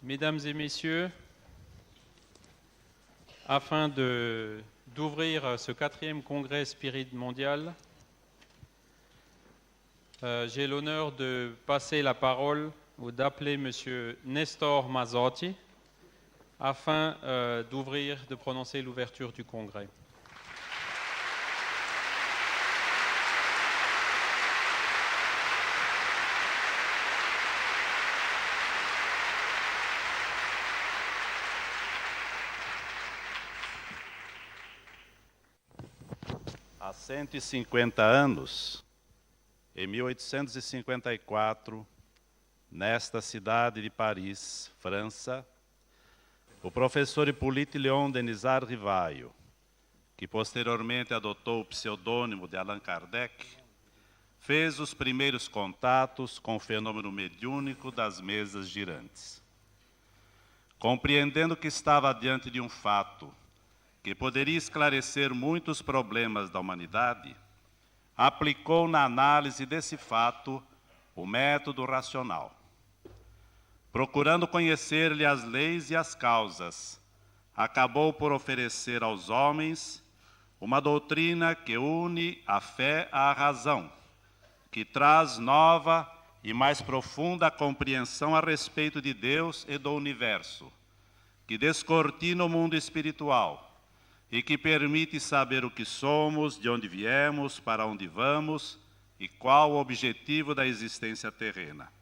Mesdames et messieurs, afin d'ouvrir ce 4e congrès Spirit mondial, j'ai l'honneur de passer la parole ou d'appeler M. Nestor Mazzotti afin de prononcer l'ouverture du congrès. Há 150 anos, em 1854, nesta cidade de Paris, França, o professor Hippolyte Léon Denisard Rivaio, que posteriormente adotou o pseudônimo de Allan Kardec, fez os primeiros contatos com o fenômeno mediúnico das mesas girantes. Compreendendo que estava diante de um fato que poderia esclarecer muitos problemas da humanidade, aplicou na análise desse fato o método racional. Procurando conhecer-lhe as leis e as causas, acabou por oferecer aos homens uma doutrina que une a fé à razão, que traz nova e mais profunda compreensão a respeito de Deus e do universo, que descortina o mundo espiritual, e que permite saber o que somos, de onde viemos, para onde vamos e qual o objetivo da existência terrena.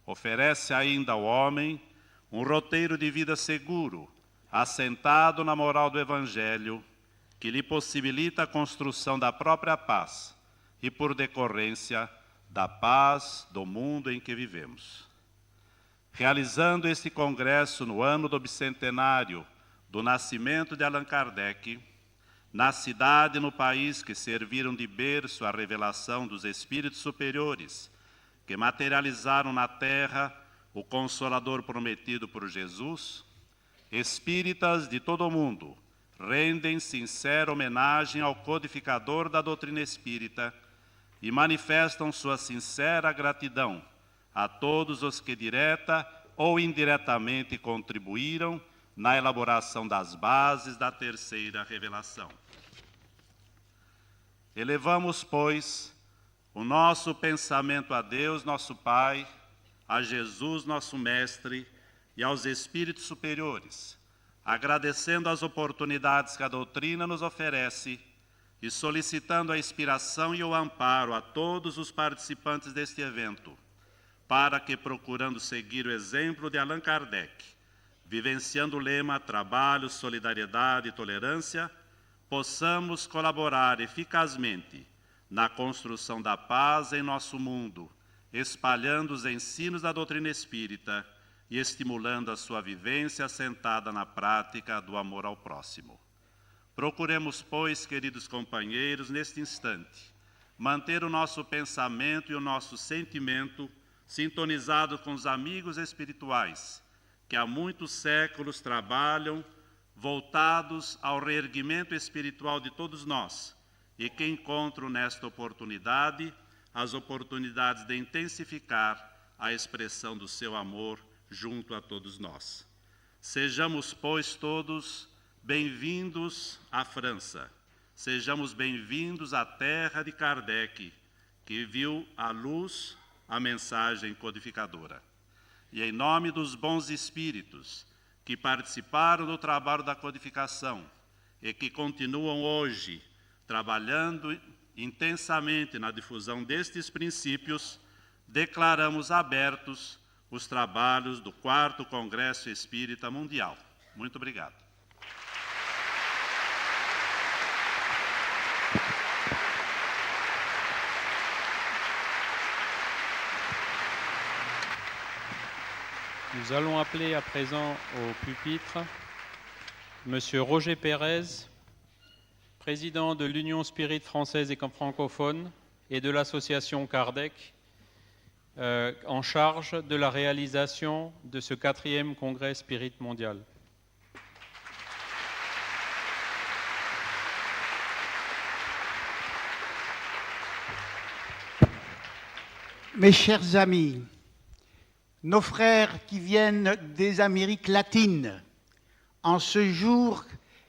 Oferece ainda ao homem um roteiro de vida seguro, assentado na moral do Evangelho, que lhe possibilita a construção da própria paz e, por decorrência, da paz do mundo em que vivemos. Realizando este congresso no ano do bicentenário do nascimento de Allan Kardec, na cidade e no país que serviram de berço à revelação dos espíritos superiores, que materializaram na terra o Consolador prometido por Jesus, espíritas de todo o mundo rendem sincera homenagem ao codificador da doutrina espírita e manifestam sua sincera gratidão a todos os que direta ou indiretamente contribuíram na elaboração das bases da terceira revelação. Elevamos, pois, o nosso pensamento a Deus, nosso Pai, a Jesus, nosso Mestre, e aos Espíritos superiores, agradecendo as oportunidades que a doutrina nos oferece e solicitando a inspiração e o amparo a todos os participantes deste evento, para que, procurando seguir o exemplo de Allan Kardec, vivenciando o lema trabalho, solidariedade e tolerância, possamos colaborar eficazmente na construção da paz em nosso mundo, espalhando os ensinos da doutrina espírita e estimulando a sua vivência assentada na prática do amor ao próximo. Procuremos, pois, queridos companheiros, neste instante, manter o nosso pensamento e o nosso sentimento sintonizados com os amigos espirituais, que há muitos séculos trabalham voltados ao reerguimento espiritual de todos nós e que encontram nesta oportunidade as oportunidades de intensificar a expressão do seu amor junto a todos nós. Sejamos, pois, todos bem-vindos à França. Sejamos bem-vindos à terra de Kardec, que viu à luz a mensagem codificadora. E em nome dos bons espíritos que participaram do trabalho da codificação e que continuam hoje trabalhando intensamente na difusão destes princípios, declaramos abertos os trabalhos do 4º Congresso Espírita Mundial. Muito obrigado. Nous allons appeler à présent au pupitre M. Roger Pérez, président de l'Union Spirit française et francophone et de l'association Kardec, en charge de la réalisation de ce 4e congrès Spirit mondial. Mes chers amis, nos frères qui viennent des Amériques latines, en ce jour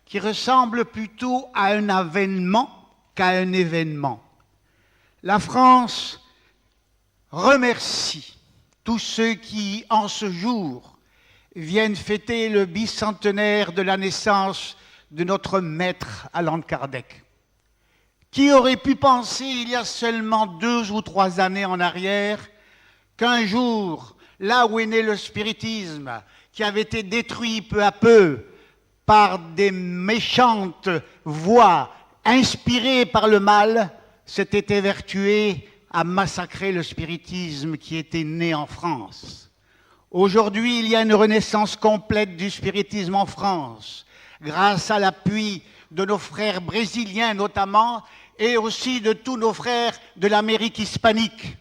qui ressemble plutôt à un avènement qu'à un événement. La France remercie tous ceux qui, en ce jour, viennent fêter le bicentenaire de la naissance de notre maître Allan Kardec. Qui aurait pu penser, il y a seulement 2 ou 3 années en arrière, qu'un jour, là où est né le spiritisme, qui avait été détruit peu à peu par des méchantes voix inspirées par le mal, s'était évertué à massacrer le spiritisme qui était né en France. Aujourd'hui, il y a une renaissance complète du spiritisme en France, grâce à l'appui de nos frères brésiliens notamment, et aussi de tous nos frères de l'Amérique hispanique.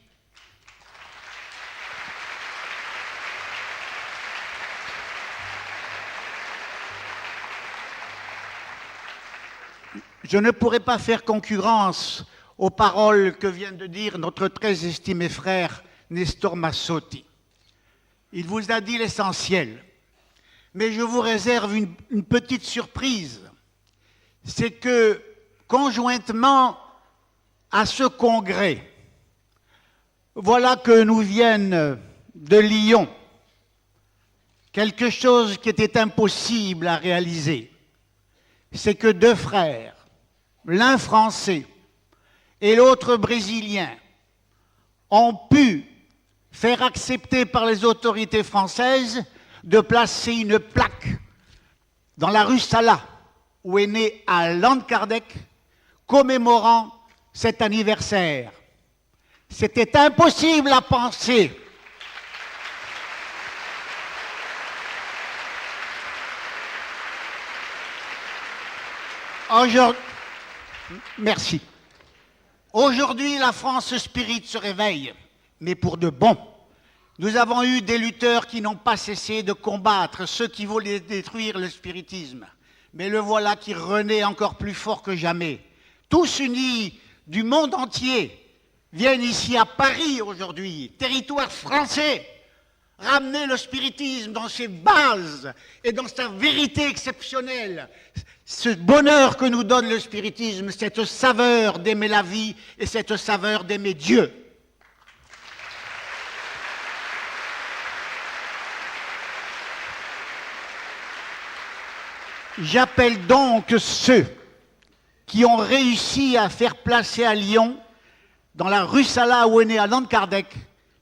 Je ne pourrais pas faire concurrence aux paroles que vient de dire notre très estimé frère Nestor Massotti. Il vous a dit l'essentiel, mais je vous réserve une petite surprise. C'est que, conjointement à ce congrès, voilà que nous viennent de Lyon quelque chose qui était impossible à réaliser. C'est que 2 frères, l'un français et l'autre brésilien, ont pu faire accepter par les autorités françaises de placer une plaque dans la rue Salat, où est né Allan Kardec, commémorant cet anniversaire. C'était impossible à penser. Merci. Aujourd'hui, la France Spirit se réveille, mais pour de bon. Nous avons eu des lutteurs qui n'ont pas cessé de combattre ceux qui voulaient détruire le spiritisme. Mais le voilà qui renaît encore plus fort que jamais. Tous unis du monde entier viennent ici à Paris aujourd'hui, territoire français, ramener le spiritisme dans ses bases et dans sa vérité exceptionnelle. Ce bonheur que nous donne le spiritisme, cette saveur d'aimer la vie et cette saveur d'aimer Dieu. J'appelle donc ceux qui ont réussi à faire placer à Lyon, dans la rue Salat où est né Allan Kardec,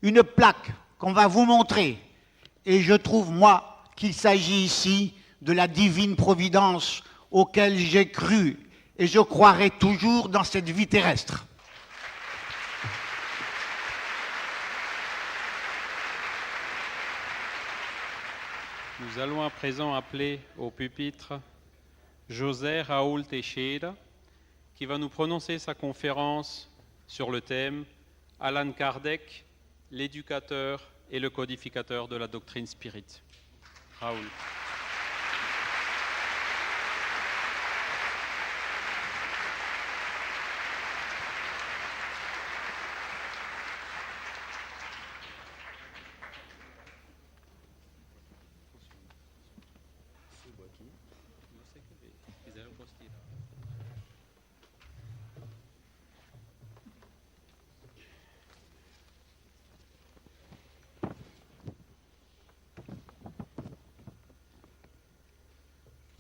une plaque qu'on va vous montrer. Et je trouve, moi, qu'il s'agit ici de la divine providence auquel j'ai cru et je croirai toujours dans cette vie terrestre. Nous allons à présent appeler au pupitre José Raúl Teixeira, qui va nous prononcer sa conférence sur le thème Allan Kardec, l'éducateur et le codificateur de la doctrine spirit. Raúl.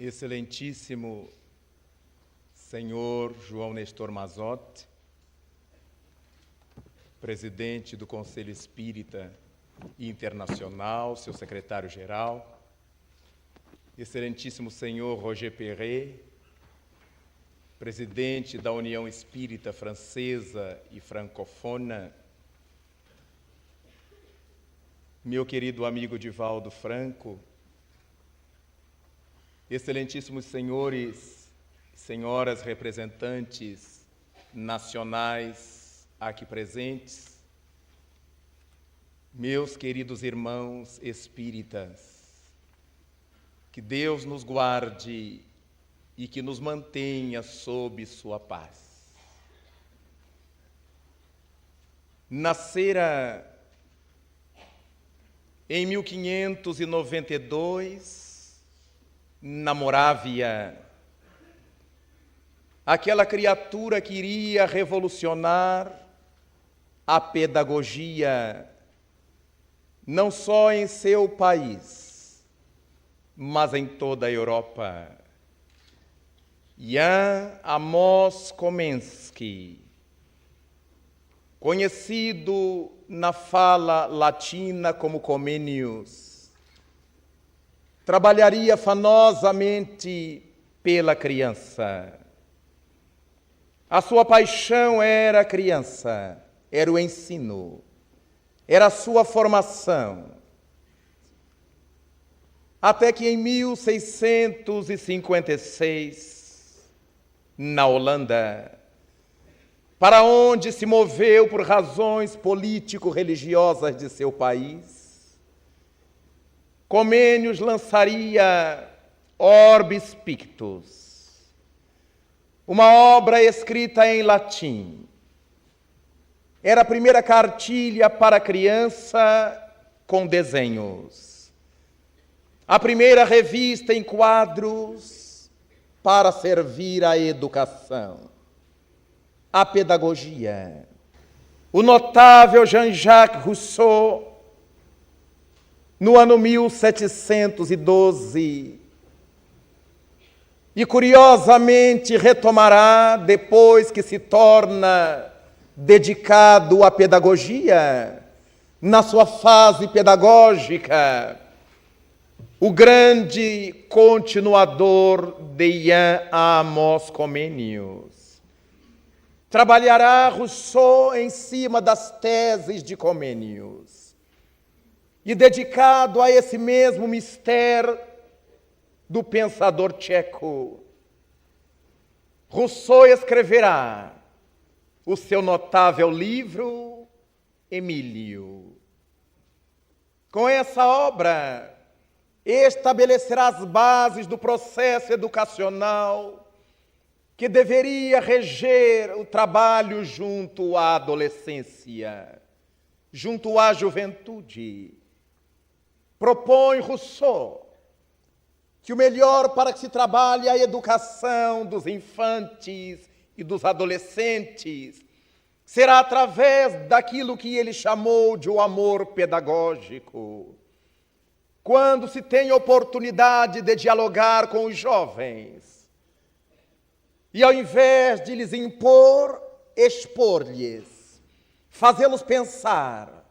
Excelentíssimo senhor João Nestor Mazzotti, presidente do Conselho Espírita Internacional, seu secretário-geral, excelentíssimo senhor Roger Perret, presidente da União Espírita Francesa e Francofona, meu querido amigo Divaldo Franco, excelentíssimos senhores e senhoras representantes nacionais aqui presentes, meus queridos irmãos espíritas, que Deus nos guarde e que nos mantenha sob sua paz. Nascera Em 1592, na Morávia, aquela criatura que iria revolucionar a pedagogia, não só em seu país, mas em toda a Europa. Jan Amos Komensky, conhecido na fala latina como Comenius, trabalharia fanosamente pela criança. A sua paixão era a criança, era o ensino, era a sua formação. Até que em 1656, na Holanda, para onde se moveu por razões político-religiosas de seu país, Comenius lançaria Orbis Pictus, uma obra escrita em latim. Era a primeira cartilha para criança com desenhos, a primeira revista em quadros para servir à educação, à pedagogia. O notável Jean-Jacques Rousseau, no ano 1712, e curiosamente retomará, depois que se torna dedicado à pedagogia, na sua fase pedagógica, o grande continuador de Jan Amos Comenius. Trabalhará Rousseau em cima das teses de Comenius. E dedicado a esse mesmo mistério do pensador tcheco, Rousseau escreverá o seu notável livro Emílio. Com essa obra, estabelecerá as bases do processo educacional que deveria reger o trabalho junto à adolescência, junto à juventude. Propõe Rousseau que o melhor para que se trabalhe a educação dos infantes e dos adolescentes será através daquilo que ele chamou de o amor pedagógico. Quando se tem oportunidade de dialogar com os jovens, e ao invés de lhes impor, expor-lhes, fazê-los pensar.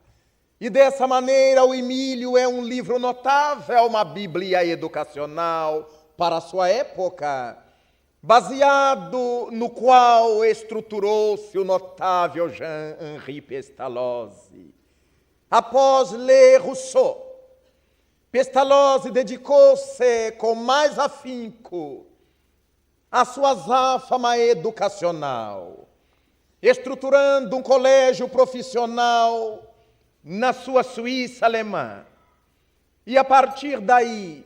E dessa maneira o Emílio é um livro notável, uma bíblia educacional para a sua época, baseado no qual estruturou-se o notável Jean-Henri Pestalozzi. Após ler Rousseau, Pestalozzi dedicou-se com mais afinco à sua azáfama educacional, estruturando um colégio profissional na sua Suíça alemã. E a partir daí,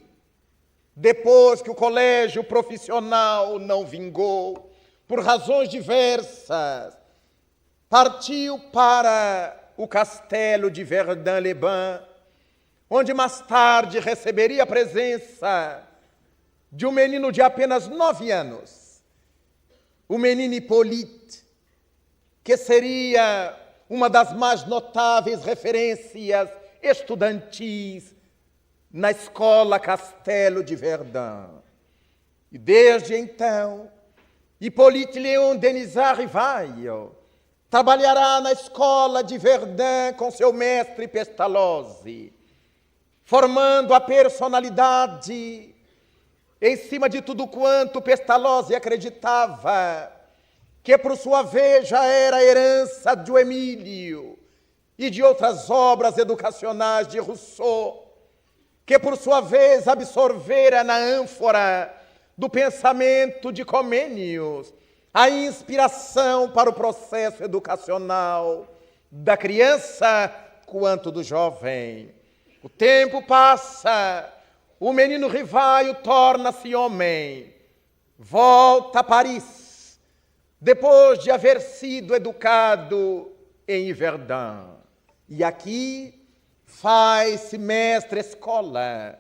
depois que o colégio profissional não vingou, por razões diversas, partiu para o castelo de Verdun-les-Bains, onde mais tarde receberia a presença de um menino de apenas 9 anos, o menino Hippolyte, que seria uma das mais notáveis referências estudantis na escola Castelo de Verdun. E desde então, Hippolyte Léon Denisard Rivail trabalhará na escola de Verdun com seu mestre Pestalozzi, formando a personalidade em cima de tudo quanto Pestalozzi acreditava, que por sua vez já era herança do Emílio e de outras obras educacionais de Rousseau, que por sua vez absorvera na ânfora do pensamento de Comenius a inspiração para o processo educacional da criança quanto do jovem. O tempo passa, o menino Rivail torna-se homem, volta a Paris, depois de haver sido educado em Verdun. E aqui faz-se mestre-escola,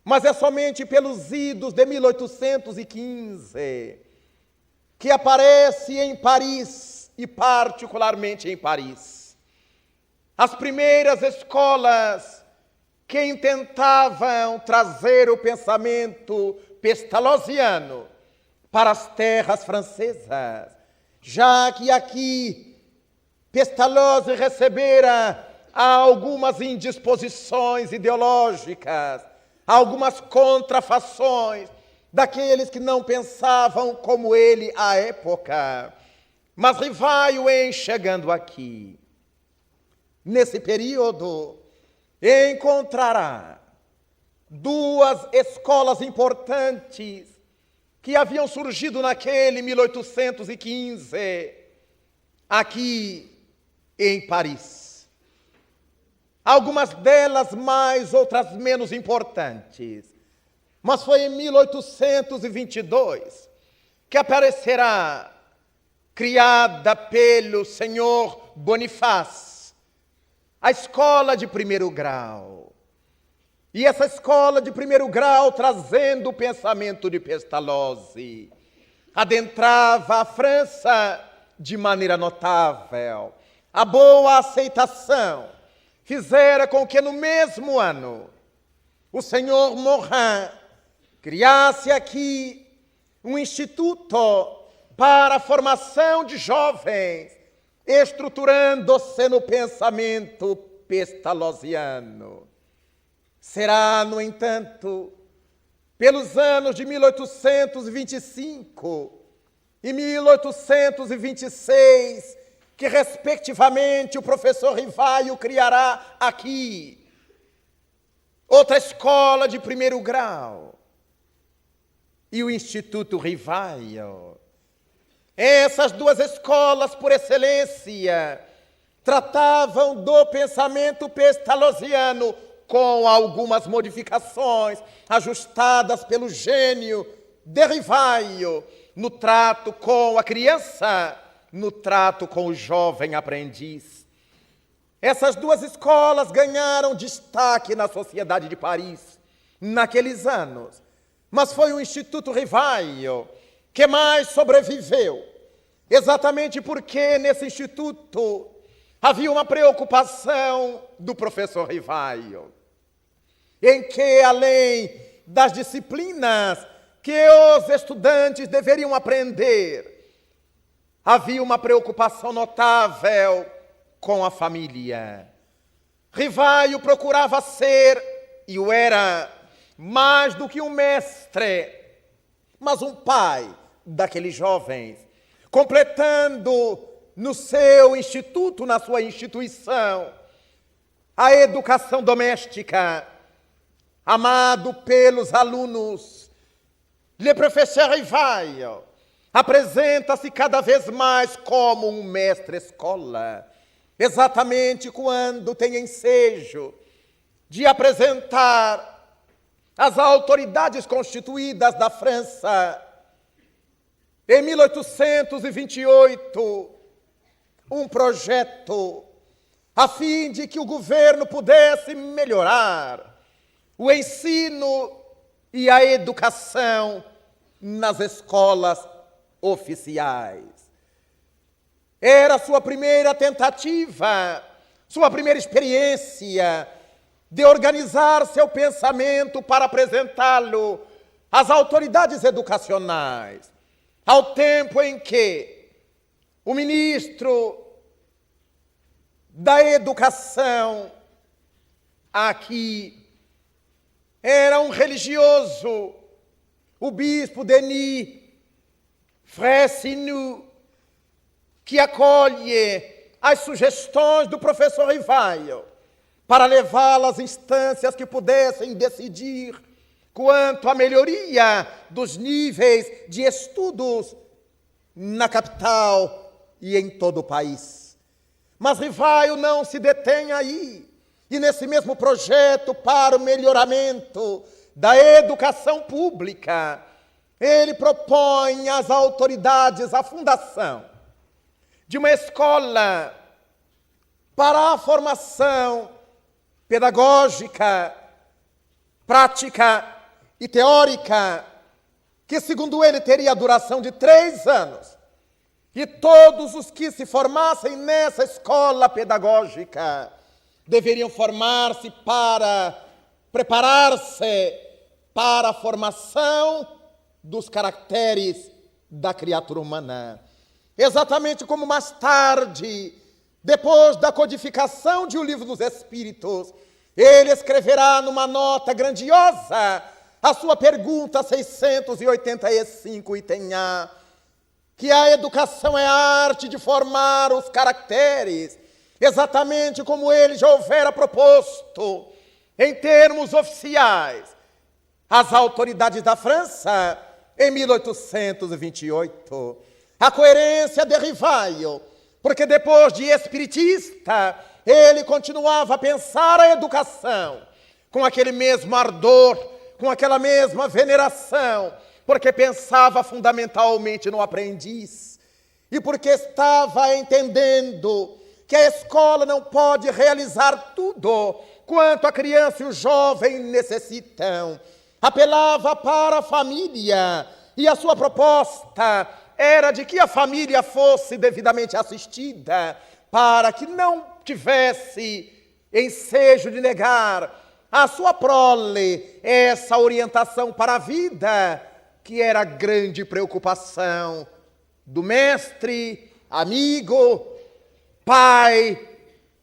mas é somente pelos idos de 1815 que aparece em Paris, e particularmente em Paris, as primeiras escolas que intentavam trazer o pensamento pestalozziano para as terras francesas, já que aqui Pestalozzi recebera algumas indisposições ideológicas, algumas contrafações daqueles que não pensavam como ele à época. Mas Rivaio, em chegando aqui, nesse período, encontrará duas escolas importantes que haviam surgido naquele 1815, aqui em Paris. Algumas delas mais, outras menos importantes. Mas foi em 1822 que aparecerá, criada pelo senhor Bonifaz, a escola de primeiro grau. E essa escola de primeiro grau, trazendo o pensamento de Pestalozzi, adentrava a França de maneira notável. A boa aceitação fizera com que no mesmo ano o senhor Morin criasse aqui um instituto para a formação de jovens, estruturando-se no pensamento pestalozziano. Será, no entanto, pelos anos de 1825 e 1826, que, respectivamente, o professor Rivaio criará aqui outra escola de primeiro grau e o Instituto Rivaio. Essas duas escolas, por excelência, tratavam do pensamento pestalozziano com algumas modificações ajustadas pelo gênio de Rivaio no trato com a criança, no trato com o jovem aprendiz. Essas duas escolas ganharam destaque na sociedade de Paris naqueles anos, mas foi o Instituto Rivaio que mais sobreviveu, exatamente porque nesse instituto havia uma preocupação do professor Rivaio, em que, além das disciplinas que os estudantes deveriam aprender, havia uma preocupação notável com a família. Rivaio procurava ser, e o era, mais do que um mestre, mas um pai daqueles jovens, completando no seu instituto, na sua instituição, a educação doméstica, amado pelos alunos. Le professeur Rivaio apresenta-se cada vez mais como um mestre-escola, exatamente quando tem ensejo de apresentar às autoridades constituídas da França, em 1828, um projeto a fim de que o governo pudesse melhorar o ensino e a educação nas escolas oficiais. Era sua primeira tentativa, sua primeira experiência de organizar seu pensamento para apresentá-lo às autoridades educacionais, ao tempo em que o ministro da Educação aqui era um religioso, o bispo Denis Frayssinous, que acolhe as sugestões do professor Rivaio para levá-las às instâncias que pudessem decidir quanto à melhoria dos níveis de estudos na capital e em todo o país. Mas Rivaio não se detém aí, e nesse mesmo projeto para o melhoramento da educação pública, ele propõe às autoridades a fundação de uma escola para a formação pedagógica, prática e teórica, que segundo ele teria a duração de 3 anos. E todos os que se formassem nessa escola pedagógica deveriam formar-se para preparar-se para a formação dos caracteres da criatura humana. Exatamente como mais tarde, depois da codificação de O Livro dos Espíritos, ele escreverá numa nota grandiosa a sua pergunta 685 item-A, que a educação é a arte de formar os caracteres, exatamente como ele já houvera proposto, em termos oficiais, às autoridades da França, em 1828. A coerência de Rivaio, porque depois de espiritista, ele continuava a pensar a educação com aquele mesmo ardor, com aquela mesma veneração, porque pensava fundamentalmente no aprendiz e porque estava entendendo que a escola não pode realizar tudo quanto a criança e o jovem necessitam. Apelava para a família e a sua proposta era de que a família fosse devidamente assistida para que não tivesse ensejo de negar a sua prole essa orientação para a vida, que era a grande preocupação do mestre, amigo, pai,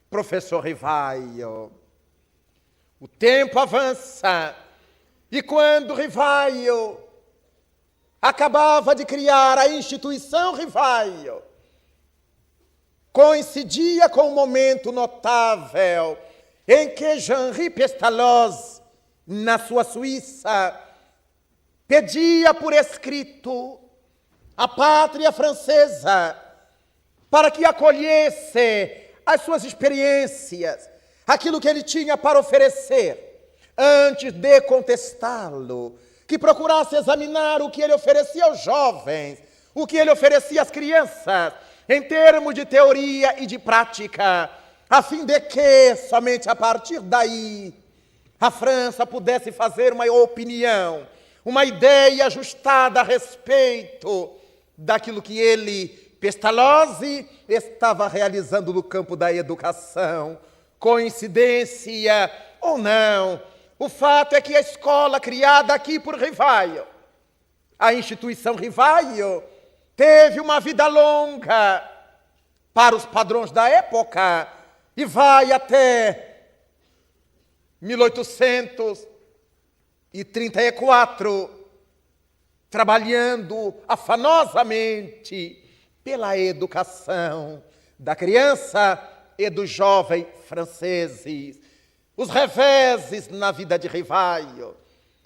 professor Rivaio. O tempo avança e quando Rivaio acabava de criar a instituição Rivaio, coincidia com um momento notável em que Jean-Henri Pestalozzi, na sua Suíça, pedia por escrito à pátria francesa para que acolhesse as suas experiências, aquilo que ele tinha para oferecer, antes de contestá-lo, que procurasse examinar o que ele oferecia aos jovens, o que ele oferecia às crianças, em termos de teoria e de prática, a fim de que, somente a partir daí, a França pudesse fazer uma opinião, uma ideia ajustada a respeito daquilo que ele, Pestalozzi, estava realizando no campo da educação. Coincidência ou não, o fato é que a escola criada aqui por Rivaio, a instituição Rivaio, teve uma vida longa para os padrões da época e vai até 1834, trabalhando afanosamente pela educação da criança e do jovem franceses. Os reveses na vida de Rivaio,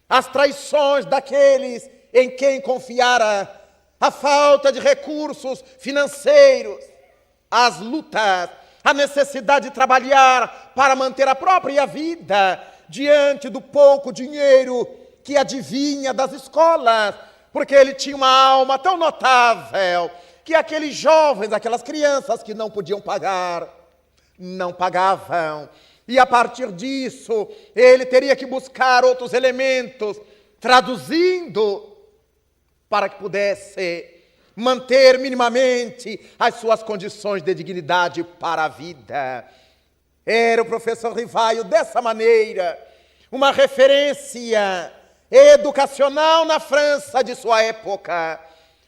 as traições daqueles em quem confiara, a falta de recursos financeiros, as lutas, a necessidade de trabalhar para manter a própria vida diante do pouco dinheiro que adivinha das escolas, porque ele tinha uma alma tão notável que aqueles jovens, aquelas crianças que não podiam pagar, não pagavam. E a partir disso, ele teria que buscar outros elementos, traduzindo para que pudesse manter minimamente as suas condições de dignidade para a vida. Era o professor Rivaio, dessa maneira, uma referência educacional na França de sua época,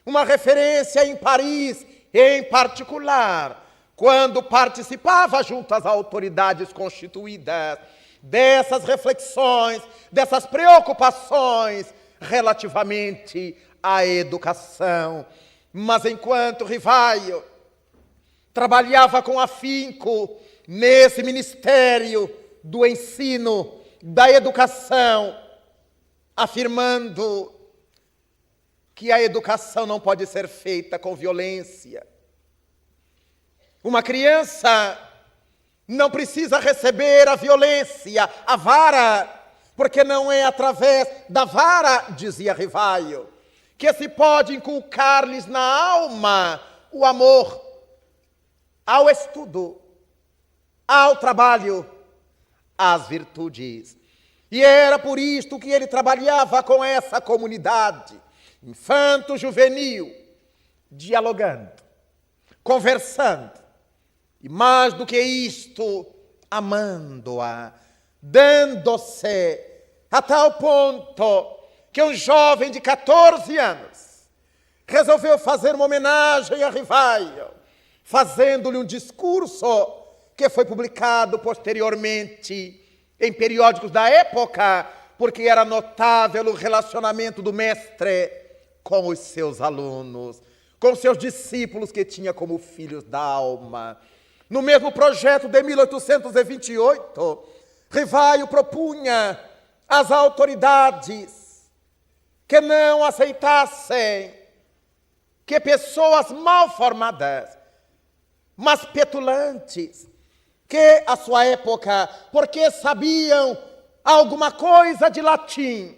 uma referência em Paris, em particular, quando participava junto às autoridades constituídas dessas reflexões, dessas preocupações relativamente à educação. Mas enquanto Rivaio trabalhava com afinco nesse ministério do ensino, da educação, afirmando que a educação não pode ser feita com violência. Uma criança não precisa receber a violência, a vara, porque não é através da vara, dizia Rivaio, que se pode inculcar-lhes na alma o amor ao estudo, ao trabalho, as virtudes. E era por isto que ele trabalhava com essa comunidade infanto-juvenil, dialogando, conversando, e mais do que isto, amando-a, dando-se, a tal ponto que um jovem de 14 anos resolveu fazer uma homenagem a Rivaio, fazendo-lhe um discurso que foi publicado posteriormente em periódicos da época, porque era notável o relacionamento do mestre com os seus alunos, com seus discípulos que tinha como filhos da alma. No mesmo projeto de 1828, Rivaio propunha às autoridades que não aceitassem que pessoas mal formadas, mas petulantes, que a sua época, porque sabiam alguma coisa de latim,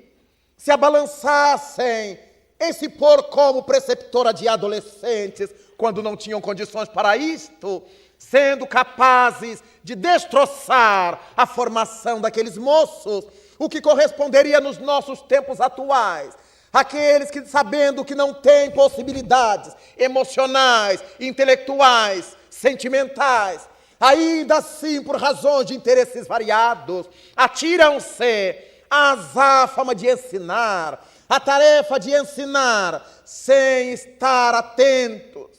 se abalançassem em se pôr como preceptora de adolescentes, quando não tinham condições para isto, sendo capazes de destroçar a formação daqueles moços, o que corresponderia nos nossos tempos atuais. Aqueles que, sabendo que não têm possibilidades emocionais, intelectuais, sentimentais, ainda assim, por razões de interesses variados, atiram-se à azáfama de ensinar, a tarefa de ensinar, sem estar atentos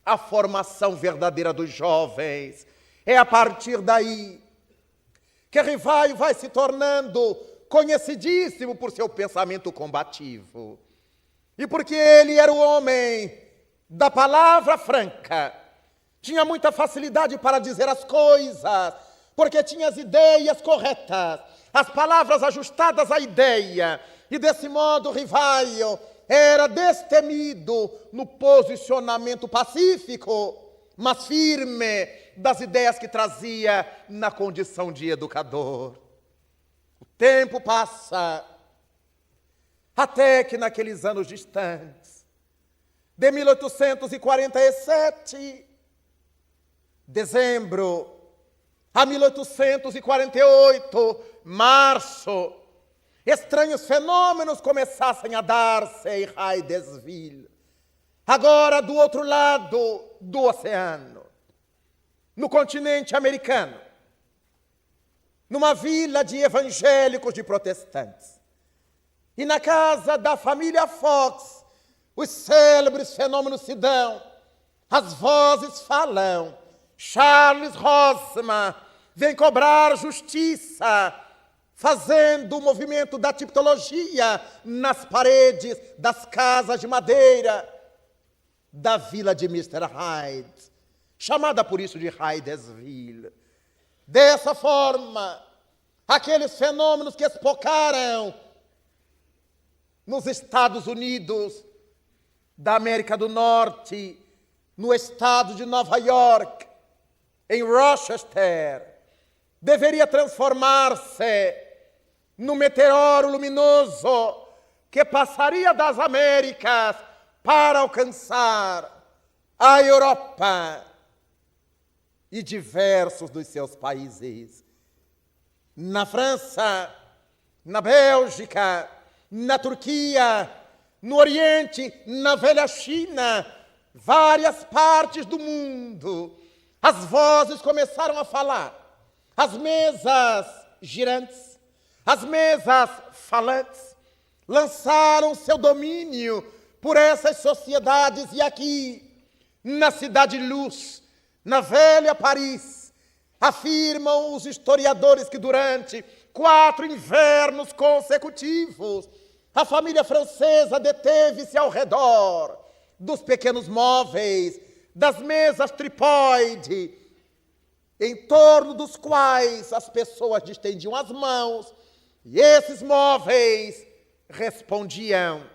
à formação verdadeira dos jovens. É a partir daí que Rivaio vai se tornando conhecidíssimo por seu pensamento combativo. E porque ele era o homem da palavra franca, tinha muita facilidade para dizer as coisas, porque tinha as ideias corretas, as palavras ajustadas à ideia. E desse modo Rivaio era destemido no posicionamento pacífico, mas firme, das ideias que trazia na condição de educador. O tempo passa, até que naqueles anos distantes, de 1847, dezembro, a 1848, março, estranhos fenômenos começassem a dar-se em Hydesville, agora do outro lado do oceano, no continente americano, numa vila de evangélicos e protestantes. E na casa da família Fox, os célebres fenômenos se dão, as vozes falam. Charles Rosman vem cobrar justiça, fazendo o movimento da tipologia nas paredes das casas de madeira da vila de Mr. Hyde, chamada por isso de Hydesville. Dessa forma, aqueles fenômenos que espocaram nos Estados Unidos da América do Norte, no estado de Nova York, em Rochester, deveria transformar-se no meteoro luminoso que passaria das Américas para alcançar a Europa e diversos dos seus países. Na França, na Bélgica, na Turquia, no Oriente, na velha China, várias partes do mundo, as vozes começaram a falar, as mesas girantes, as mesas falantes, lançaram seu domínio por essas sociedades. E aqui, na Cidade Luz, na velha Paris, afirmam os historiadores que durante 4 invernos consecutivos, a família francesa deteve-se ao redor dos pequenos móveis, das mesas tripóide, em torno dos quais as pessoas distendiam as mãos, e esses móveis respondiam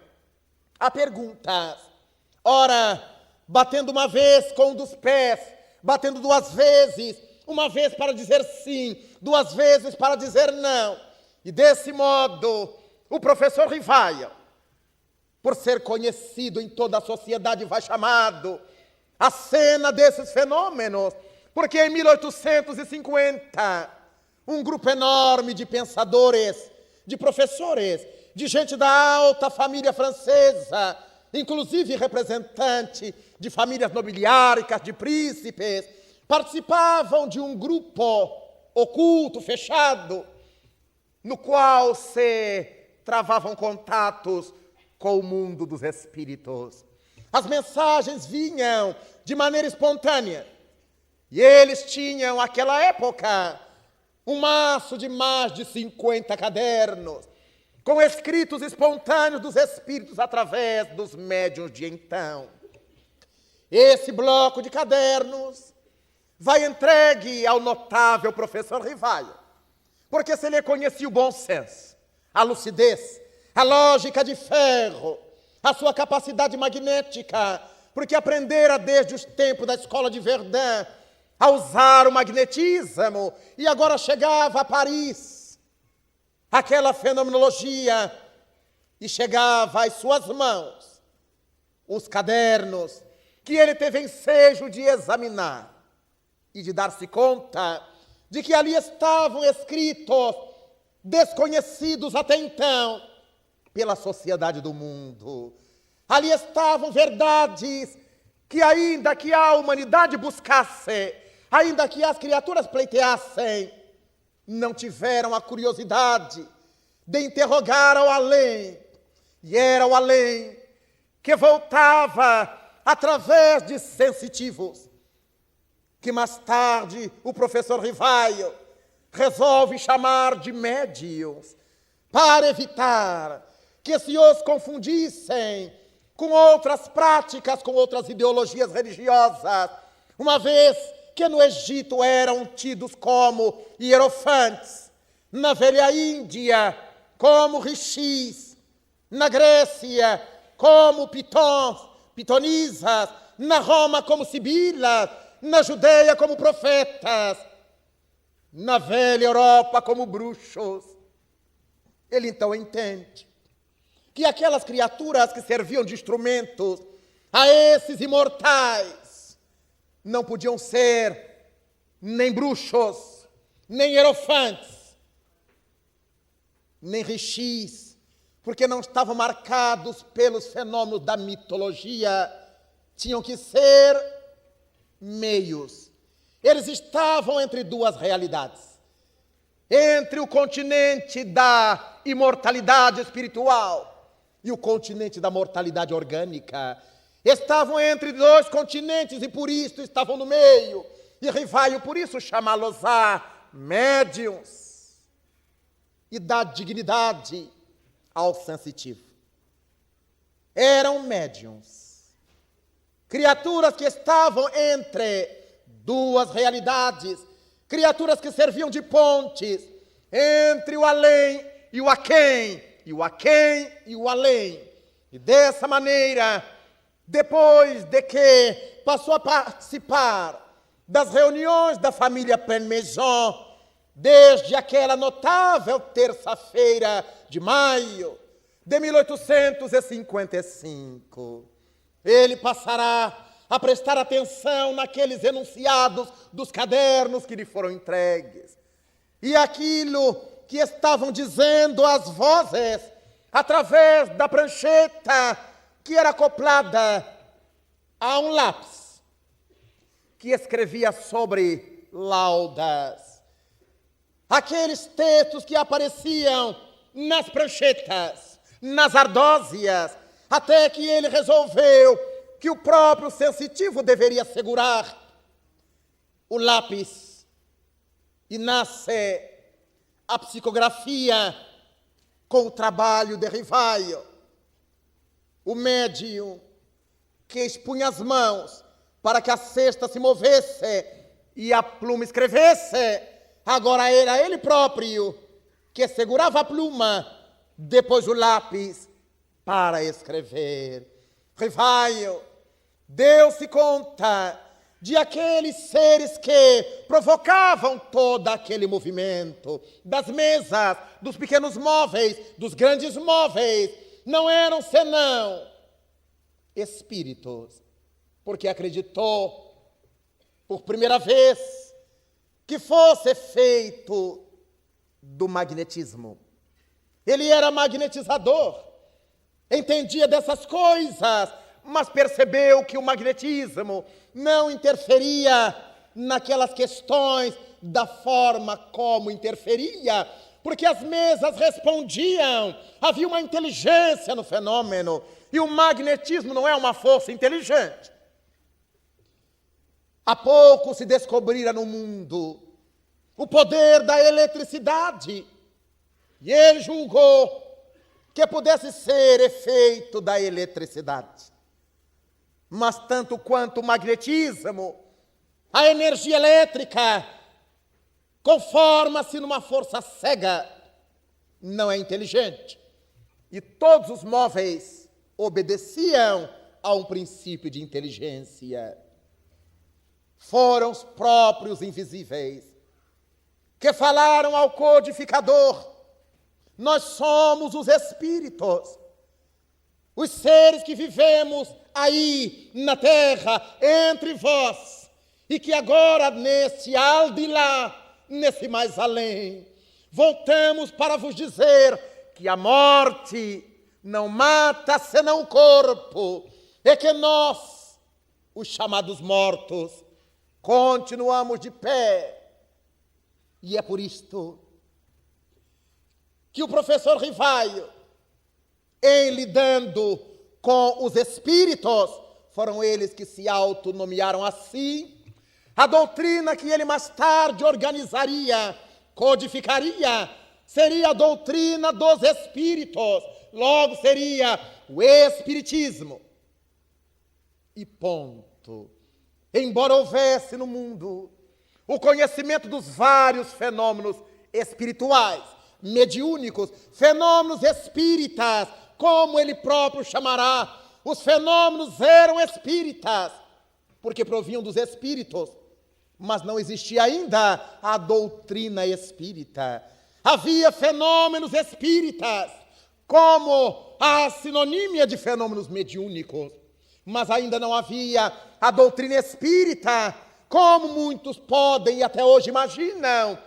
a perguntas. Ora, batendo uma vez com um dos pés, batendo 2 vezes, uma vez para dizer sim, 2 vezes para dizer não. E desse modo, o professor Rivaio, por ser conhecido em toda a sociedade, vai chamado a cena desses fenômenos, porque em 1850, um grupo enorme de pensadores, de professores, de gente da alta família francesa, inclusive representante de famílias nobiliáricas, de príncipes, participavam de um grupo oculto, fechado, no qual se travavam contatos com o mundo dos espíritos. As mensagens vinham de maneira espontânea. E eles tinham, naquela época, um maço de mais de 50 cadernos, com escritos espontâneos dos espíritos através dos médiuns de então. Esse bloco de cadernos vai entregue ao notável professor Rivaio, porque se ele conhecia o bom senso, a lucidez, a lógica de ferro, a sua capacidade magnética, porque aprendera desde os tempos da escola de Verdun a usar o magnetismo, e agora chegava a Paris, aquela fenomenologia, e chegava às suas mãos os cadernos que ele teve ensejo de examinar e de dar-se conta de que ali estavam escritos desconhecidos até então pela sociedade do mundo. Ali estavam verdades que, ainda que a humanidade buscasse, ainda que as criaturas pleiteassem, não tiveram a curiosidade de interrogar ao além. E era o além que voltava através de sensitivos, que mais tarde o professor Rivaio resolve chamar de médiuns, para evitar que se os confundissem com outras práticas, com outras ideologias religiosas, uma vez que no Egito eram tidos como hierofantes, na velha Índia como rishis, na Grécia como pitonisas, na Roma como sibilas, na Judeia como profetas, na velha Europa como bruxos. Ele então entende que aquelas criaturas que serviam de instrumentos a esses imortais não podiam ser nem bruxos, nem hierofantes, nem rishis, porque não estavam marcados pelos fenômenos da mitologia, tinham que ser meios. Eles estavam entre duas realidades, entre o continente da imortalidade espiritual e o continente da mortalidade orgânica. Estavam entre dois continentes e por isso estavam no meio. E Rivaio por isso chamá-los a médiuns e dá dignidade ao sensitivo. Eram médiuns, criaturas que estavam entre duas realidades, criaturas que serviam de pontes entre o além e o aquém, e o aquém e o além. E dessa maneira, depois de que passou a participar das reuniões da família Penmaison, desde aquela notável terça-feira de maio de 1855, ele passará a prestar atenção naqueles enunciados dos cadernos que lhe foram entregues. E aquilo que estavam dizendo as vozes através da prancheta que era acoplada a um lápis que escrevia sobre laudas. Aqueles textos que apareciam nas pranchetas, nas ardósias, até que ele resolveu que o próprio sensitivo deveria segurar o lápis. E nasce a psicografia com o trabalho de Rivaio. O médium que expunha as mãos para que a cesta se movesse e a pluma escrevesse, agora era ele próprio que segurava a pluma, depois o lápis, para escrever. Rivaio deu-se conta de aqueles seres que provocavam todo aquele movimento, das mesas, dos pequenos móveis, dos grandes móveis, não eram senão espíritos, porque acreditou por primeira vez que fosse feito do magnetismo. Ele era magnetizador, entendia dessas coisas, mas percebeu que o magnetismo não interferia naquelas questões da forma como interferia, porque as mesas respondiam, havia uma inteligência no fenômeno, e o magnetismo não é uma força inteligente. Há pouco se descobrira no mundo o poder da eletricidade, e ele julgou que pudesse ser efeito da eletricidade. Mas tanto quanto o magnetismo, a energia elétrica conforma-se numa força cega, não é inteligente. E todos os móveis obedeciam a um princípio de inteligência. Foram os próprios invisíveis que falaram ao codificador: nós somos os espíritos, os seres que vivemos aí na terra, entre vós, e que agora nesse aldilá, nesse mais além, voltamos para vos dizer que a morte não mata senão o corpo, e que nós, os chamados mortos, continuamos de pé. E é por isto que o professor Rivaio, em lidando com os espíritos, foram eles que se autonomearam assim, a doutrina que ele mais tarde organizaria, codificaria, seria a doutrina dos espíritos, logo seria o espiritismo. E ponto. Embora houvesse no mundo o conhecimento dos vários fenômenos espirituais, mediúnicos, fenômenos espíritas, como ele próprio chamará, os fenômenos eram espíritas, porque provinham dos espíritos, mas não existia ainda a doutrina espírita. Havia fenômenos espíritas, como a sinonímia de fenômenos mediúnicos, mas ainda não havia a doutrina espírita, como muitos podem e até hoje imaginam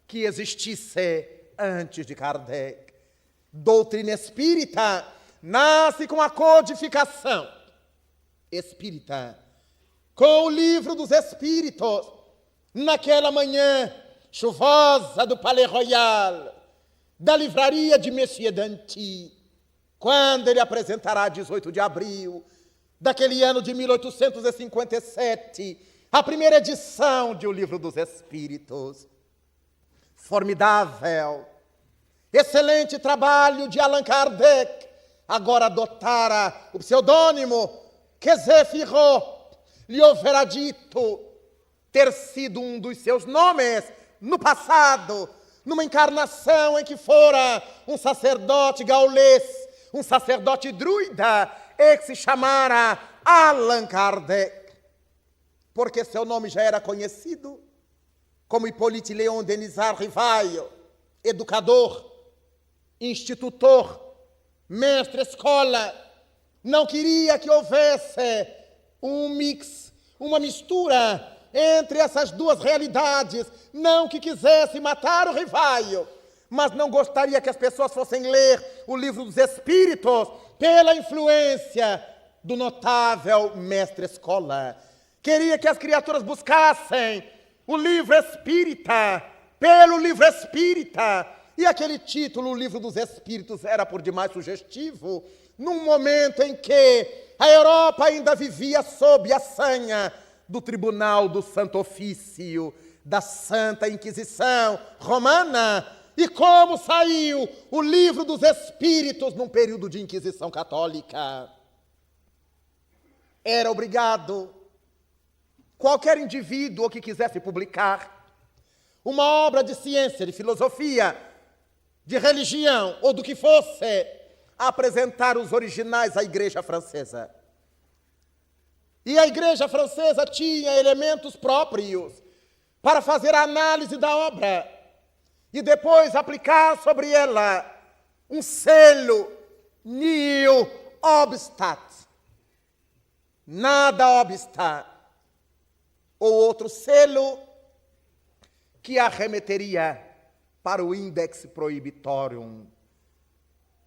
que existisse antes de Kardec. Doutrina espírita nasce com a codificação espírita, com o livro dos espíritos, naquela manhã chuvosa do Palais Royal, da livraria de Monsieur Danty, quando ele apresentará, 18 de abril, daquele ano de 1857, a primeira edição de O Livro dos Espíritos. Formidável, excelente trabalho de Allan Kardec, agora adotara o pseudônimo que Zéphiro lhe houvera dito ter sido um dos seus nomes no passado, numa encarnação em que fora um sacerdote gaulês, um sacerdote druida, e que se chamara Allan Kardec, porque seu nome já era conhecido como Hippolyte Léon Denisard Rivaio, educador, institutor, mestre-escola. Não queria que houvesse um mix, uma mistura entre essas duas realidades. Não que quisesse matar o Rivaio, mas não gostaria que as pessoas fossem ler o Livro dos Espíritos pela influência do notável mestre-escola. Queria que as criaturas buscassem o livro espírita pelo livro espírita. E aquele título, O Livro dos Espíritos, era por demais sugestivo, num momento em que a Europa ainda vivia sob a sanha do Tribunal do Santo Ofício, da Santa Inquisição Romana. E como saiu o Livro dos Espíritos num período de Inquisição Católica? Era obrigado qualquer indivíduo que quisesse publicar uma obra de ciência, de filosofia, de religião ou do que fosse, a apresentar os originais à Igreja Francesa. E a Igreja Francesa tinha elementos próprios para fazer a análise da obra e depois aplicar sobre ela um selo nihil obstat, nada obsta, ou outro selo que arremeteria para o Index Prohibitorium.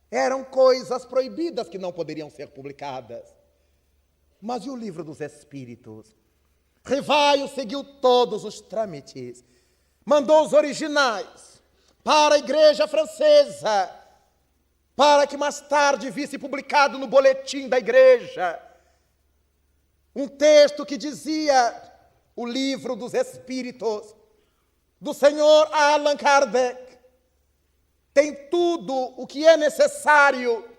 Eram coisas proibidas que não poderiam ser publicadas. Mas e o Livro dos Espíritos? Rivaio seguiu todos os trâmites, mandou os originais para a Igreja Francesa, para que mais tarde visse publicado no boletim da Igreja um texto que dizia: o Livro dos Espíritos, do Senhor Allan Kardec, tem tudo o que é necessário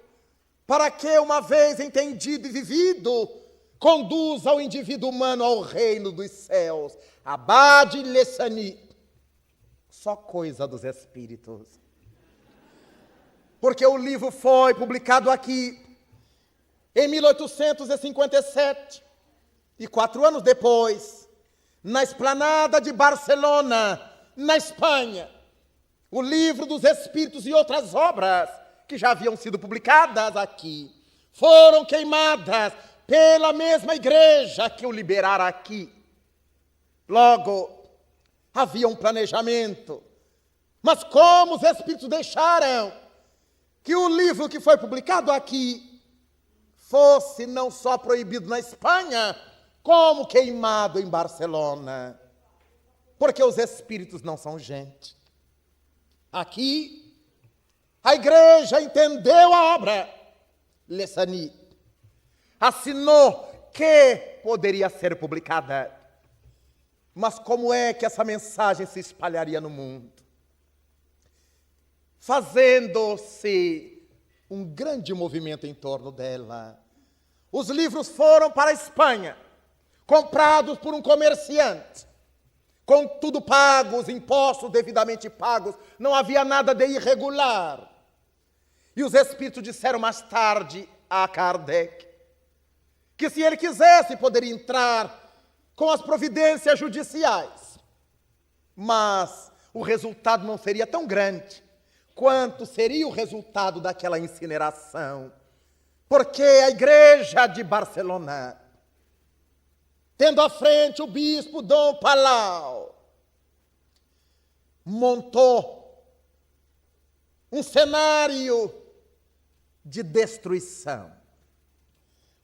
para que, uma vez entendido e vivido, conduza o indivíduo humano ao reino dos céus. Abade Lessani. Só coisa dos Espíritos. Porque o livro foi publicado aqui em 1857 e 4 anos depois, na Esplanada de Barcelona, na Espanha, o Livro dos Espíritos e outras obras que já haviam sido publicadas aqui foram queimadas pela mesma igreja que o liberara aqui. Logo, havia um planejamento. Mas como os Espíritos deixaram que o livro que foi publicado aqui fosse não só proibido na Espanha, como queimado em Barcelona? Porque os Espíritos não são gente. Aqui, a igreja entendeu a obra. Lessani assinou que poderia ser publicada. Mas como é que essa mensagem se espalharia no mundo? Fazendo-se um grande movimento em torno dela. Os livros foram para a Espanha, comprados por um comerciante, com tudo pago, os impostos devidamente pagos, não havia nada de irregular. E os Espíritos disseram mais tarde a Kardec que, se ele quisesse, poderia entrar com as providências judiciais, mas o resultado não seria tão grande quanto seria o resultado daquela incineração. Porque a igreja de Barcelona, tendo à frente o bispo Dom Palau, montou um cenário de destruição,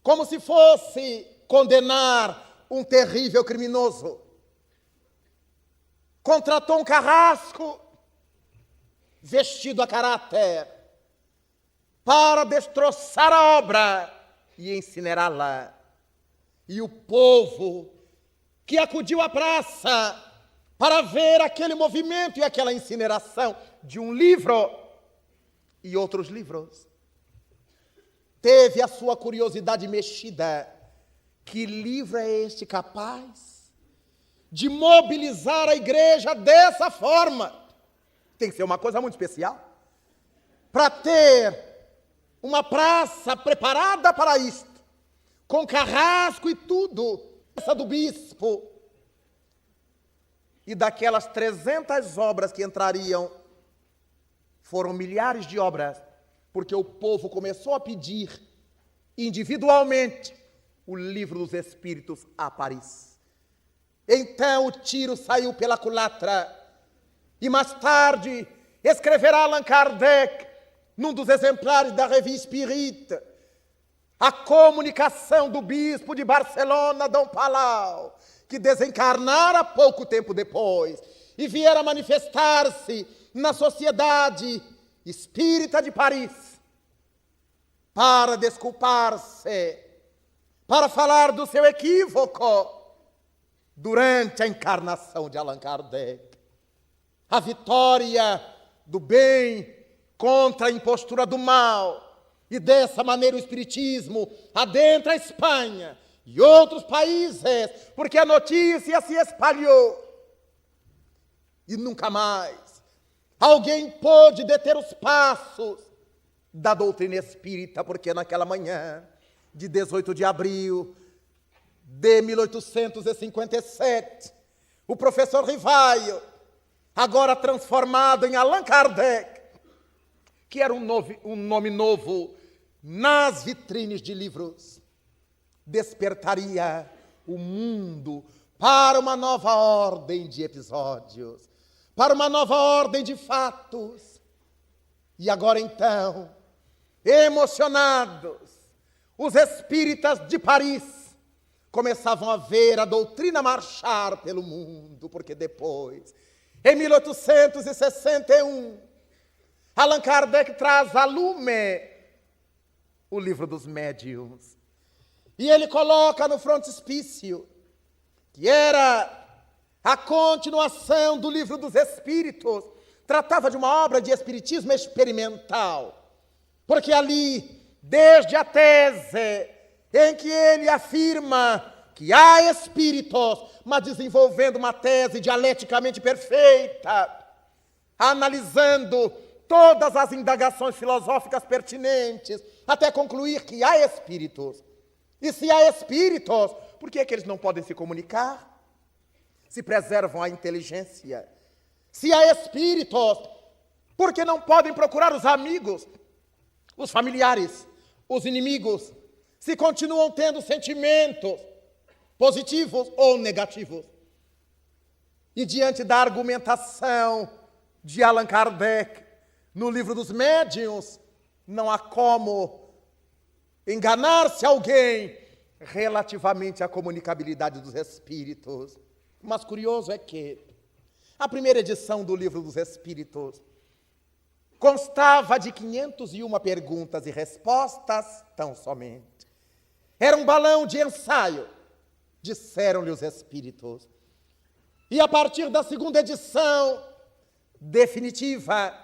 como se fosse condenar um terrível criminoso. Contratou um carrasco vestido a caráter para destroçar a obra e incinerá-la. E o povo que acudiu à praça para ver aquele movimento e aquela incineração de um livro e outros livros, teve a sua curiosidade mexida. Que livro é este capaz de mobilizar a igreja dessa forma? Tem que ser uma coisa muito especial para ter uma praça preparada para isto, com carrasco e tudo, essa do bispo. E daquelas 300 obras que entrariam, foram milhares de obras, porque o povo começou a pedir individualmente o Livro dos Espíritos a Paris. Então o tiro saiu pela culatra, e mais tarde escreverá Allan Kardec, num dos exemplares da Revue Spirit, a comunicação do bispo de Barcelona, Dom Palau, que desencarnara pouco tempo depois e viera manifestar-se na Sociedade Espírita de Paris para desculpar-se, para falar do seu equívoco durante a encarnação de Allan Kardec. A vitória do bem contra a impostura do mal. E dessa maneira o Espiritismo adentra a Espanha e outros países, porque a notícia se espalhou. E nunca mais alguém pôde deter os passos da doutrina espírita, porque naquela manhã de 18 de abril de 1857, o professor Rivaio, agora transformado em Allan Kardec, que era um nome novo nas vitrines de livros, despertaria o mundo para uma nova ordem de episódios, para uma nova ordem de fatos. E agora então, emocionados, os espíritas de Paris começavam a ver a doutrina marchar pelo mundo, porque depois, em 1861, Allan Kardec traz a lume o livro dos médiuns. E ele coloca no frontispício, que era a continuação do livro dos Espíritos, tratava de uma obra de espiritismo experimental, porque ali, desde a tese em que ele afirma que há espíritos, mas desenvolvendo uma tese dialeticamente perfeita, analisando todas as indagações filosóficas pertinentes, até concluir que há espíritos. E se há espíritos, por que é que eles não podem se comunicar? Se preservam a inteligência. Se há espíritos, por que não podem procurar os amigos, os familiares, os inimigos, se continuam tendo sentimentos positivos ou negativos? E diante da argumentação de Allan Kardec, no livro dos médiuns, não há como enganar-se alguém relativamente à comunicabilidade dos espíritos. Mas curioso é que a primeira edição do livro dos Espíritos constava de 501 perguntas e respostas tão somente. Era um balão de ensaio, disseram-lhe os Espíritos. E a partir da segunda edição definitiva,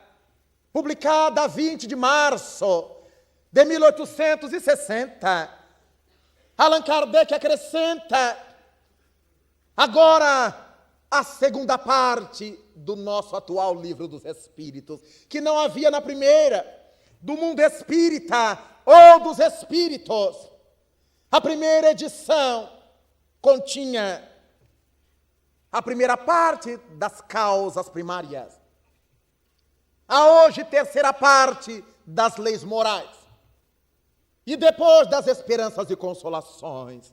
publicada a 20 de março de 1860, Allan Kardec acrescenta agora a segunda parte do nosso atual livro dos Espíritos, que não havia na primeira, do mundo espírita ou dos espíritos. A primeira edição continha a primeira parte das causas primárias, a hoje terceira parte das leis morais, e depois das esperanças e consolações.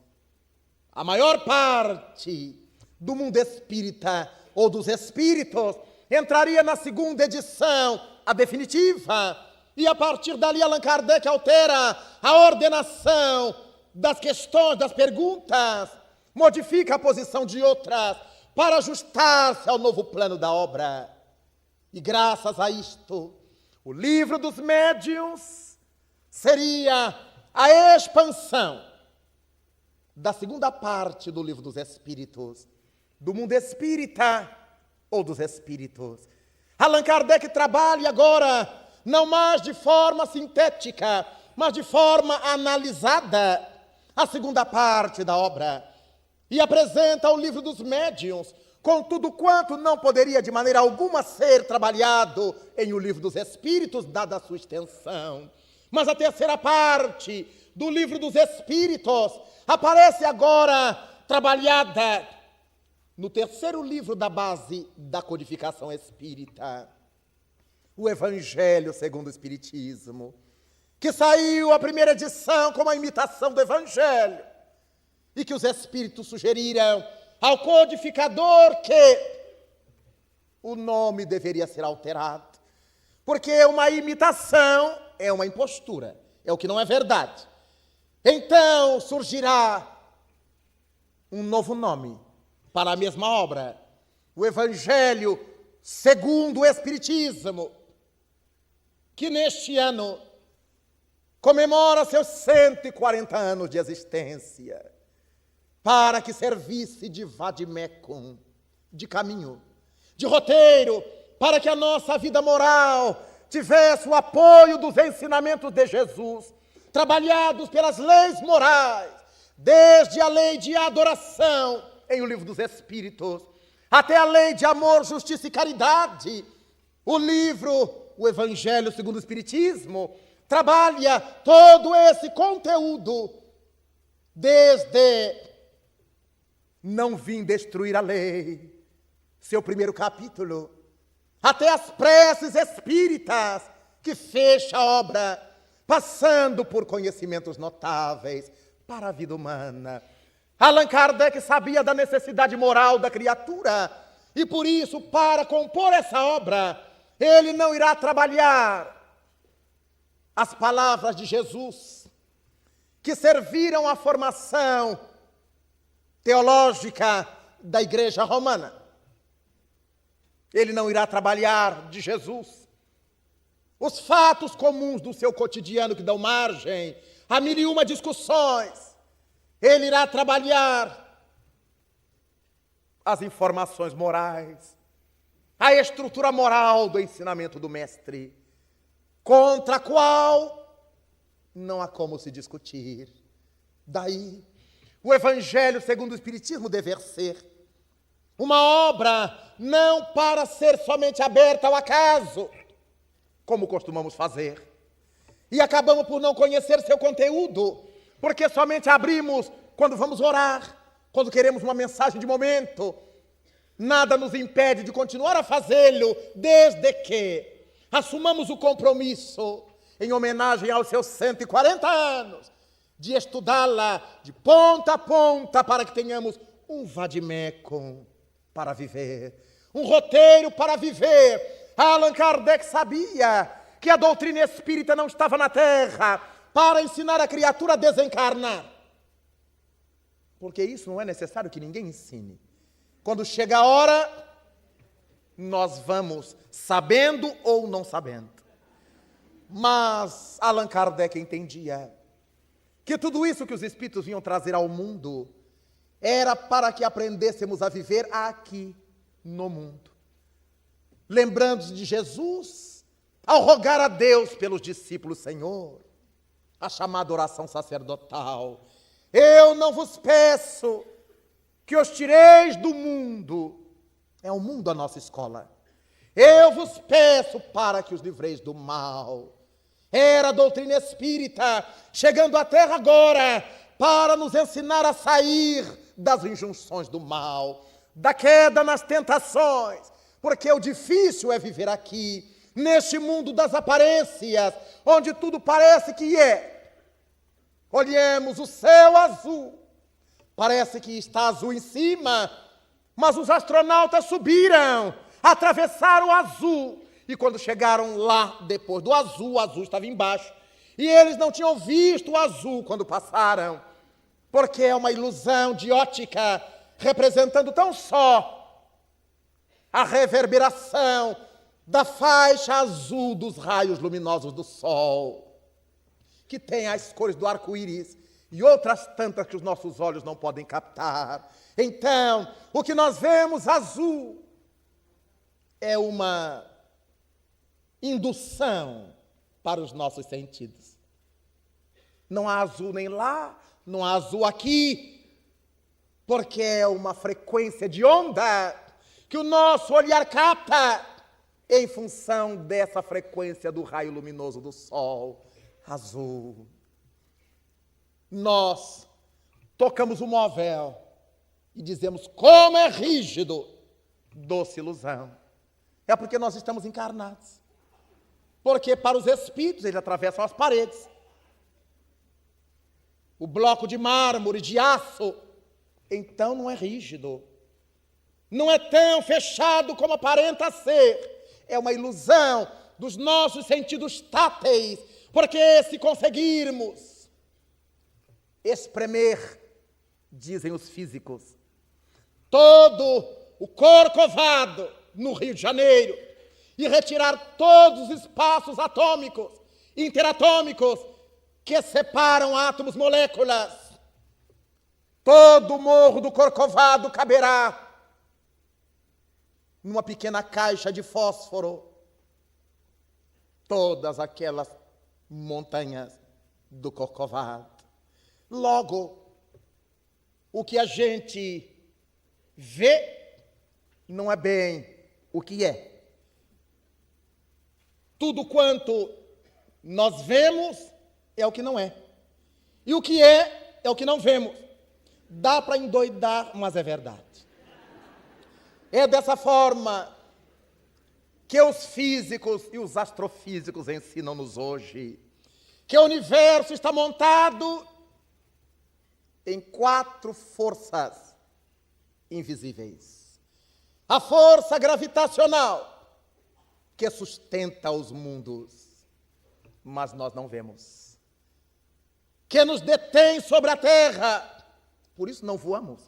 A maior parte do mundo espírita ou dos espíritos entraria na segunda edição, a definitiva, e a partir dali Allan Kardec altera a ordenação das questões, das perguntas, modifica a posição de outras para ajustar-se ao novo plano da obra. E graças a isto, o livro dos médiuns seria a expansão da segunda parte do livro dos Espíritos, do mundo espírita ou dos espíritos. Allan Kardec trabalha agora não mais de forma sintética, mas de forma analisada a segunda parte da obra e apresenta o livro dos médiuns com tudo quanto não poderia de maneira alguma ser trabalhado em o livro dos Espíritos, dada a sua extensão. Mas a terceira parte do livro dos Espíritos aparece agora trabalhada no terceiro livro da base da codificação espírita, o Evangelho segundo o Espiritismo, que saiu a primeira edição como a imitação do Evangelho, e que os Espíritos sugeriram ao codificador que o nome deveria ser alterado, porque uma imitação é uma impostura, é o que não é verdade. Então surgirá um novo nome para a mesma obra, o Evangelho segundo o Espiritismo, que neste ano comemora seus 140 anos de existência, para que servisse de vademecum, de caminho, de roteiro, para que a nossa vida moral tivesse o apoio dos ensinamentos de Jesus, trabalhados pelas leis morais, desde a lei de adoração, em o livro dos Espíritos, até a lei de amor, justiça e caridade. O livro, o Evangelho segundo o Espiritismo, trabalha todo esse conteúdo, desde não vim destruir a lei, seu primeiro capítulo, até as preces espíritas, que fecha a obra, passando por conhecimentos notáveis para a vida humana. Allan Kardec sabia da necessidade moral da criatura E por isso, para compor essa obra, ele não irá trabalhar as palavras de Jesus, que serviram à formação teológica da Igreja Romana. Ele não irá trabalhar de Jesus os fatos comuns do seu cotidiano que dão margem a mil e uma discussões. Ele irá trabalhar as informações morais, a estrutura moral do ensinamento do Mestre, contra a qual não há como se discutir. Daí, o Evangelho segundo o Espiritismo dever ser uma obra não para ser somente aberta ao acaso, como costumamos fazer, e acabamos por não conhecer seu conteúdo, porque somente abrimos quando vamos orar, quando queremos uma mensagem de momento. Nada nos impede de continuar a fazê-lo, desde que assumamos o compromisso, em homenagem aos seus 140 anos, de estudá-la de ponta a ponta, para que tenhamos um vade-mecum para viver, um roteiro para viver. Allan Kardec sabia que a doutrina espírita não estava na Terra para ensinar a criatura a desencarnar, porque isso não é necessário que ninguém ensine. Quando chega a hora, nós vamos sabendo ou não sabendo. Mas Allan Kardec entendia que tudo isso que os espíritos vinham trazer ao mundo era para que aprendêssemos a viver aqui no mundo. Lembrando-se de Jesus, ao rogar a Deus pelos discípulos: Senhor, a chamada oração sacerdotal, eu não vos peço que os tireis do mundo, é o mundo a nossa escola, eu vos peço para que os livreis do mal. Era a doutrina espírita chegando à Terra agora para nos ensinar a sair das injunções do mal, da queda nas tentações, porque o difícil é viver aqui, neste mundo das aparências, onde tudo parece que é. Olhemos o céu azul, parece que está azul em cima, mas os astronautas subiram, atravessaram o azul, e quando chegaram lá, depois do azul, o azul estava embaixo, e eles não tinham visto o azul quando passaram, porque é uma ilusão de ótica, representando tão só a reverberação da faixa azul dos raios luminosos do sol, que tem as cores do arco-íris e outras tantas que os nossos olhos não podem captar. Então, o que nós vemos azul é uma indução para os nossos sentidos. Não há azul nem lá, não há azul aqui, porque é uma frequência de onda que o nosso olhar capta em função dessa frequência do raio luminoso do sol azul. Nós tocamos o móvel e dizemos: como é rígido, doce ilusão. É porque nós estamos encarnados. Porque para os espíritos eles atravessam as paredes. O bloco de mármore, de aço, então não é rígido. Não é tão fechado como aparenta ser. É uma ilusão dos nossos sentidos táteis. Porque se conseguirmos espremer, dizem os físicos, todo o Corcovado no Rio de Janeiro e retirar todos os espaços atômicos, interatômicos, que separam átomos, moléculas, todo o morro do Corcovado caberá numa pequena caixa de fósforo, todas aquelas montanhas do Corcovado. Logo, o que a gente vê não é bem o que é. Tudo quanto nós vemos é o que não é. E o que é o que não vemos. Dá para endoidar, mas é verdade. É dessa forma que os físicos e os astrofísicos ensinam-nos hoje que o universo está montado em 4 forças invisíveis. a força gravitacional que sustenta os mundos, mas nós não vemos, que nos detém sobre a terra, por isso não voamos,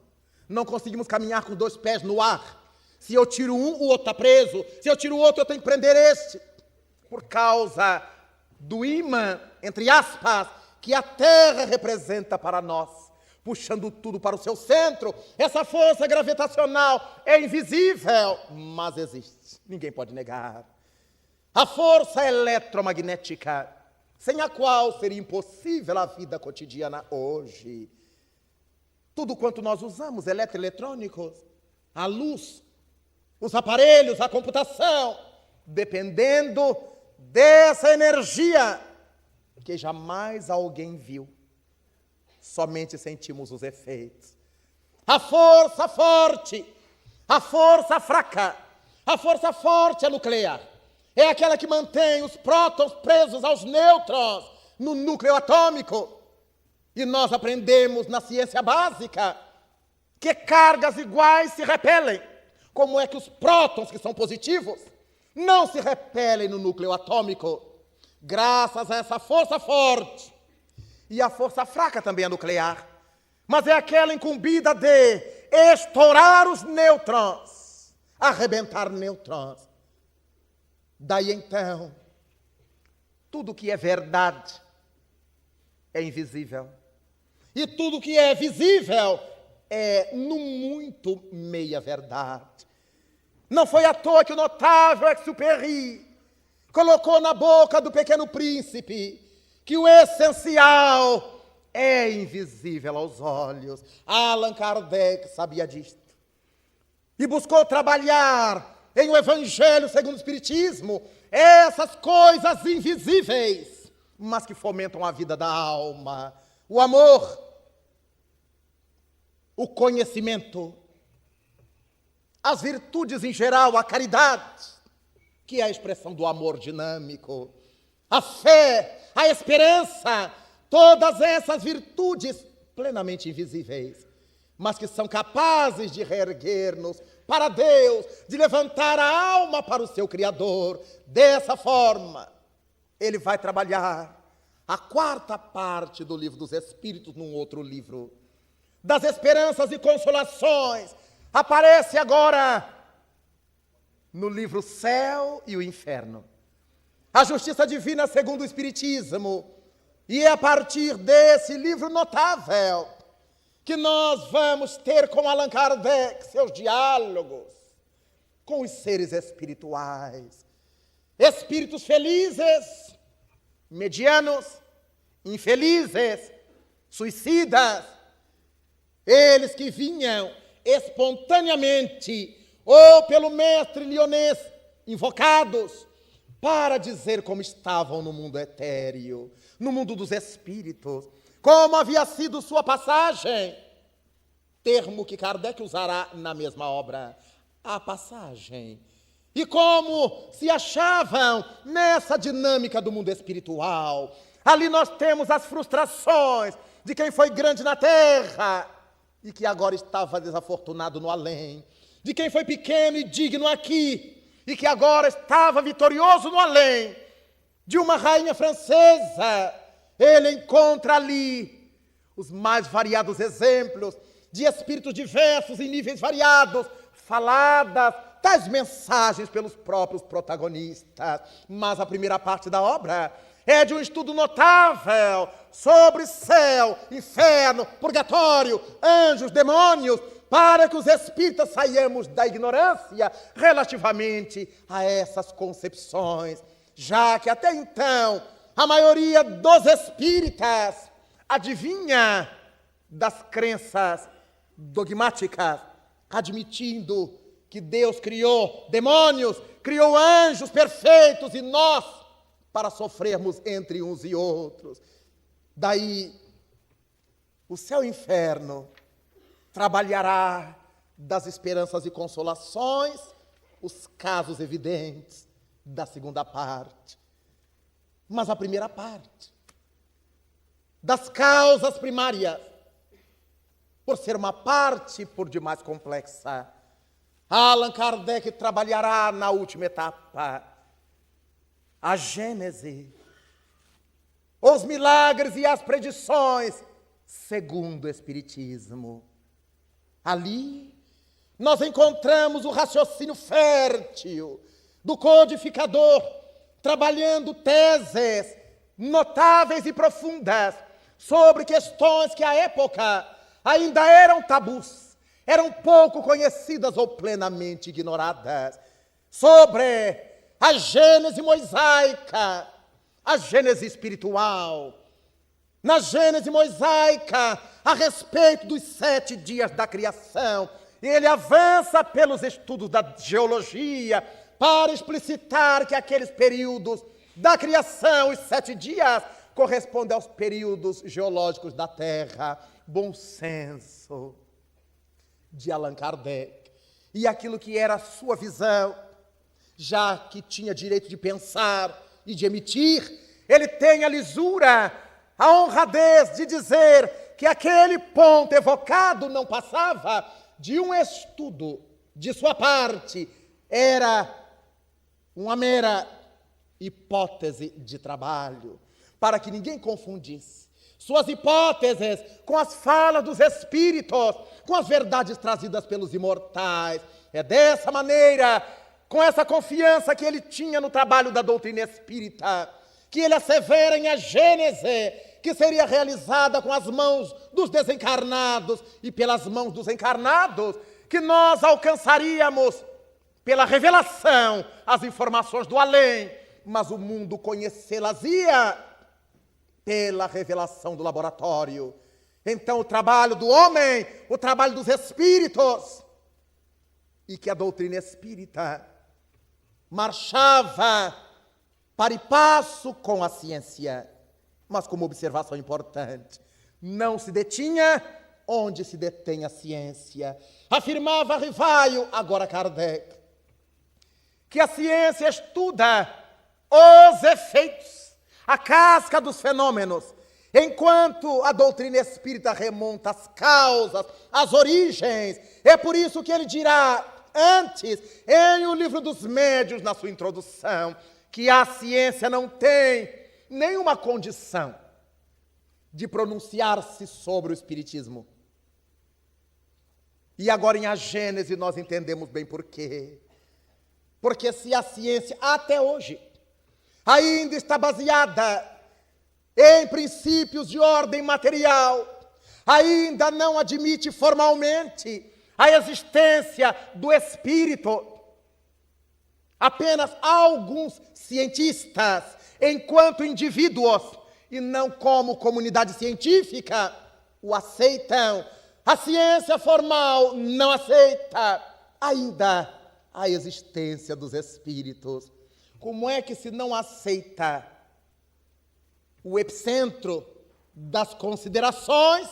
não conseguimos caminhar com 2 pés no ar. Se eu tiro um, o outro está preso, se eu tiro o outro, eu tenho que prender este, por causa do ímã, entre aspas, que a terra representa para nós, puxando tudo para o seu centro. Essa força gravitacional é invisível, mas existe, ninguém pode negar. A força eletromagnética, sem a qual seria impossível a vida cotidiana hoje. Tudo quanto nós usamos, eletroeletrônicos, a luz, os aparelhos, a computação, dependendo dessa energia que jamais alguém viu, somente sentimos os efeitos. A força forte, a força fraca. A força forte é nuclear. É aquela que mantém os prótons presos aos nêutrons no núcleo atômico. E nós aprendemos na ciência básica que cargas iguais se repelem. Como é que os prótons, que são positivos, não se repelem no núcleo atômico? Graças a essa força forte. E a força fraca também é nuclear, mas é aquela incumbida de estourar os nêutrons, arrebentar nêutrons. Daí então, tudo que é verdade é invisível. E tudo que é visível é, no muito, meia verdade. Não foi à toa que o notável Exupéry colocou na boca do Pequeno Príncipe que o essencial é invisível aos olhos. Allan Kardec sabia disto. E buscou trabalhar em o Evangelho segundo o Espiritismo essas coisas invisíveis, mas que fomentam a vida da alma. O amor, o conhecimento, as virtudes em geral, a caridade, que é a expressão do amor dinâmico, a fé, a esperança, todas essas virtudes plenamente invisíveis, mas que são capazes de reerguer-nos para Deus, de levantar a alma para o seu Criador. Dessa forma, ele vai trabalhar a 4ª parte do Livro dos Espíritos num outro livro. Das esperanças e consolações, aparece agora no livro Céu e o Inferno. A justiça divina segundo o Espiritismo. E é a partir desse livro notável que nós vamos ter com Allan Kardec seus diálogos com os seres espirituais. Espíritos felizes, medianos, infelizes, suicidas. Eles que vinham espontaneamente ou pelo mestre Lyonês invocados para dizer como estavam no mundo etéreo, no mundo dos espíritos, como havia sido sua passagem, termo que Kardec usará na mesma obra, a passagem, e como se achavam nessa dinâmica do mundo espiritual. Ali nós temos as frustrações de quem foi grande na terra e que agora estava desafortunado no além, de quem foi pequeno e digno aqui e que agora estava vitorioso no além, de uma rainha francesa. Ele encontra ali os mais variados exemplos de espíritos diversos em níveis variados, faladas, tais mensagens pelos próprios protagonistas. Mas a primeira parte da obra é de um estudo notável sobre céu, inferno, purgatório, anjos, demônios, para que os espíritas saiamos da ignorância relativamente a essas concepções, já que até então a maioria dos espíritas adivinha das crenças dogmáticas, admitindo que Deus criou demônios, criou anjos perfeitos e nós para sofrermos entre uns e outros. Daí, o céu e o inferno trabalhará das esperanças e consolações os casos evidentes da segunda parte. Mas a primeira parte, das causas primárias, por ser uma parte por demais complexa, Allan Kardec trabalhará na última etapa a Gênese, os milagres e as predições segundo o Espiritismo. Ali nós encontramos o raciocínio fértil do codificador, trabalhando teses notáveis e profundas sobre questões que à época ainda eram tabus, eram pouco conhecidas ou plenamente ignoradas, sobre a Gênese mosaica, a Gênese espiritual. Na Gênese mosaica, a respeito dos 7 dias da criação, ele avança pelos estudos da geologia para explicitar que aqueles períodos da criação, os 7 dias, correspondem aos períodos geológicos da Terra. Bom senso de Allan Kardec. E aquilo que era a sua visão, já que tinha direito de pensar e de emitir, ele tem a lisura, a honradez de dizer que aquele ponto evocado não passava de um estudo de sua parte, era uma mera hipótese de trabalho, para que ninguém confundisse suas hipóteses com as falas dos espíritos, com as verdades trazidas pelos imortais. É dessa maneira, com essa confiança que ele tinha no trabalho da doutrina espírita, que ele assevera em a Gênese, que seria realizada com as mãos dos desencarnados e pelas mãos dos encarnados, que nós alcançaríamos pela revelação as informações do além, mas o mundo conhecê-las-ia pela revelação do laboratório. Então o trabalho do homem, o trabalho dos espíritos, e que a doutrina espírita marchava para e passo com a ciência, mas com uma observação importante: não se detinha onde se detém a ciência. Afirmava Rivaio, agora Kardec, que a ciência estuda os efeitos, a casca dos fenômenos, enquanto a doutrina espírita remonta às causas, às origens. É por isso que ele dirá antes, em O Livro dos Médiuns, na sua introdução, que a ciência não tem nenhuma condição de pronunciar-se sobre o espiritismo. E agora em A Gênese nós entendemos bem por quê. Porque se a ciência, até hoje, ainda está baseada em princípios de ordem material, ainda não admite formalmente a existência do espírito, apenas alguns cientistas, enquanto indivíduos, e não como comunidade científica, o aceitam. A ciência formal não aceita ainda a existência dos espíritos. Como é que se não aceita o epicentro das considerações,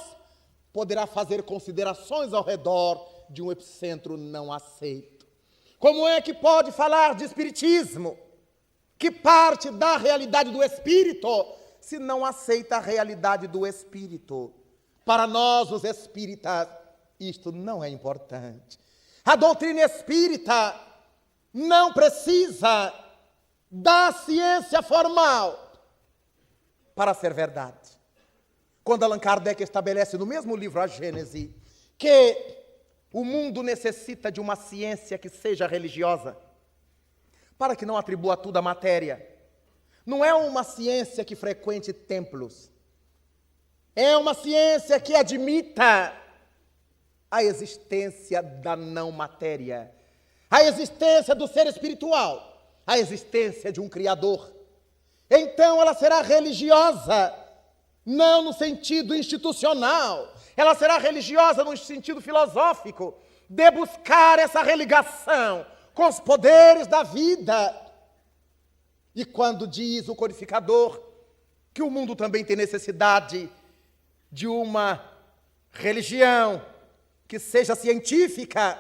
poderá fazer considerações ao redor de um epicentro não aceito? Como é que pode falar de espiritismo, que parte da realidade do espírito, se não aceita a realidade do espírito? Para nós, os espíritas, isto não é importante. A doutrina espírita não precisa da ciência formal para ser verdade. Quando Allan Kardec estabelece no mesmo livro A Gênese que o mundo necessita de uma ciência que seja religiosa, para que não atribua tudo à matéria. Não é uma ciência que frequente templos. É uma ciência que admita a existência da não matéria, a existência do ser espiritual, a existência de um Criador. Então ela será religiosa, não no sentido institucional, ela será religiosa no sentido filosófico, de buscar essa religação com os poderes da vida. E quando diz o codificador que o mundo também tem necessidade de uma religião que seja científica,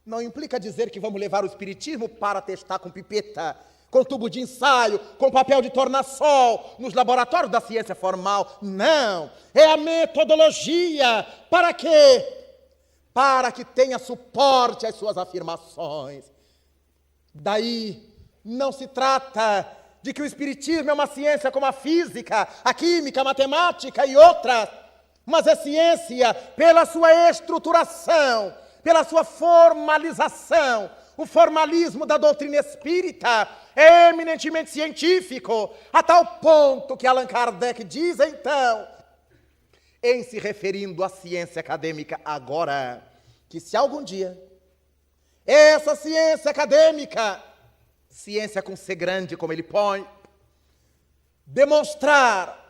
não implica dizer que vamos levar o espiritismo para testar com pipeta, com tubo de ensaio, com papel de tornassol, nos laboratórios da ciência formal. Não, é a metodologia. Para quê? para que tenha suporte às suas afirmações. Daí, não se trata de que o Espiritismo é uma ciência como a física, a química, a matemática e outras, mas é ciência pela sua estruturação, pela sua formalização. O formalismo da doutrina espírita é eminentemente científico, a tal ponto que Allan Kardec diz, então, em se referindo à ciência acadêmica agora, que se algum dia essa ciência acadêmica, ciência com C grande, como ele põe, demonstrar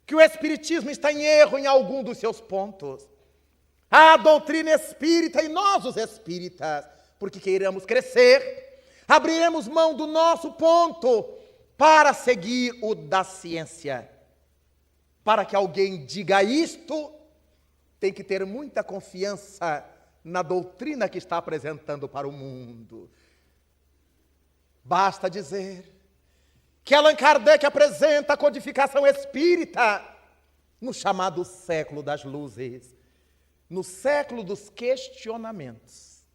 que o Espiritismo está em erro em algum dos seus pontos, a doutrina espírita e nós, os espíritas, porque queiramos crescer, abriremos mão do nosso ponto para seguir o da ciência. Para que alguém diga isto, tem que ter muita confiança na doutrina que está apresentando para o mundo. Basta dizer que Allan Kardec apresenta a codificação espírita no chamado século das luzes, no século dos questionamentos.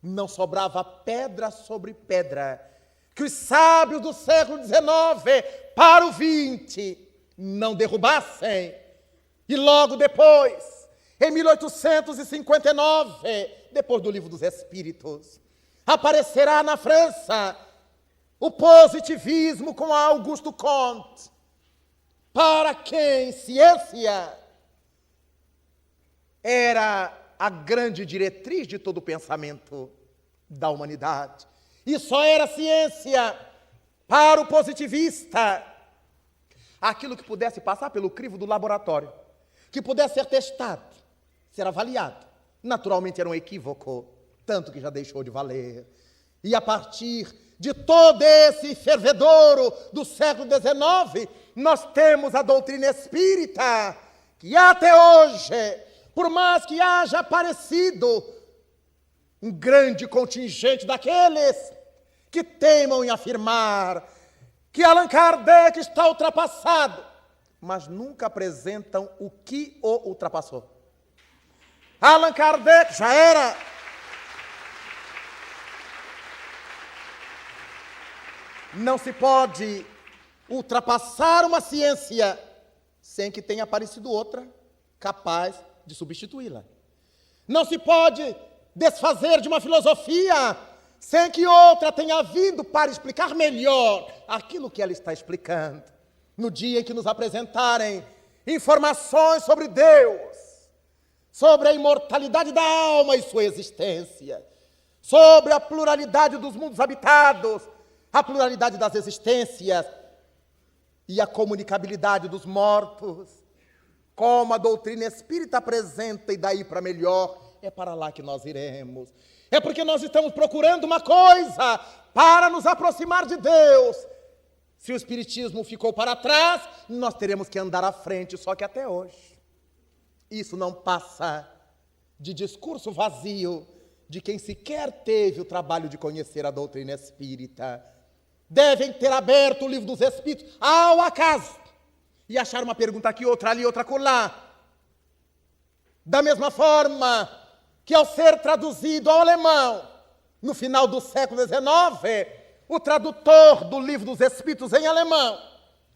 Não sobrava pedra sobre pedra que os sábios do século XIX para o XX não derrubassem. E logo depois, em 1859, depois do Livro dos Espíritos, aparecerá na França o positivismo com Auguste Comte, para quem ciência era a grande diretriz de todo o pensamento da humanidade. E só era ciência para o positivista aquilo que pudesse passar pelo crivo do laboratório, que pudesse ser testado, ser avaliado. Naturalmente era um equívoco, tanto que já deixou de valer. E a partir de todo esse fervedouro do século XIX, nós temos a doutrina espírita, que até hoje, por mais que haja aparecido um grande contingente daqueles que teimam em afirmar que Allan Kardec está ultrapassado, mas nunca apresentam o que o ultrapassou. Allan Kardec já era não se pode ultrapassar uma ciência sem que tenha aparecido outra capaz de substituí-la. Não se pode desfazer de uma filosofia sem que outra tenha vindo para explicar melhor aquilo que ela está explicando. No dia em que nos apresentarem informações sobre Deus, sobre a imortalidade da alma e sua existência, sobre a pluralidade dos mundos habitados, a pluralidade das existências e a comunicabilidade dos mortos, como a doutrina espírita apresenta, e daí para melhor, é para lá que nós iremos. É porque nós estamos procurando uma coisa para nos aproximar de Deus. Se o Espiritismo ficou para trás, nós teremos que andar à frente, só que até hoje isso não passa de discurso vazio de quem sequer teve o trabalho de conhecer a doutrina espírita. Devem ter aberto o Livro dos Espíritos ao acaso e achar uma pergunta aqui, outra ali, outra acolá. Da mesma forma que, ao ser traduzido ao alemão, no final do século XIX, o tradutor do Livro dos Espíritos em alemão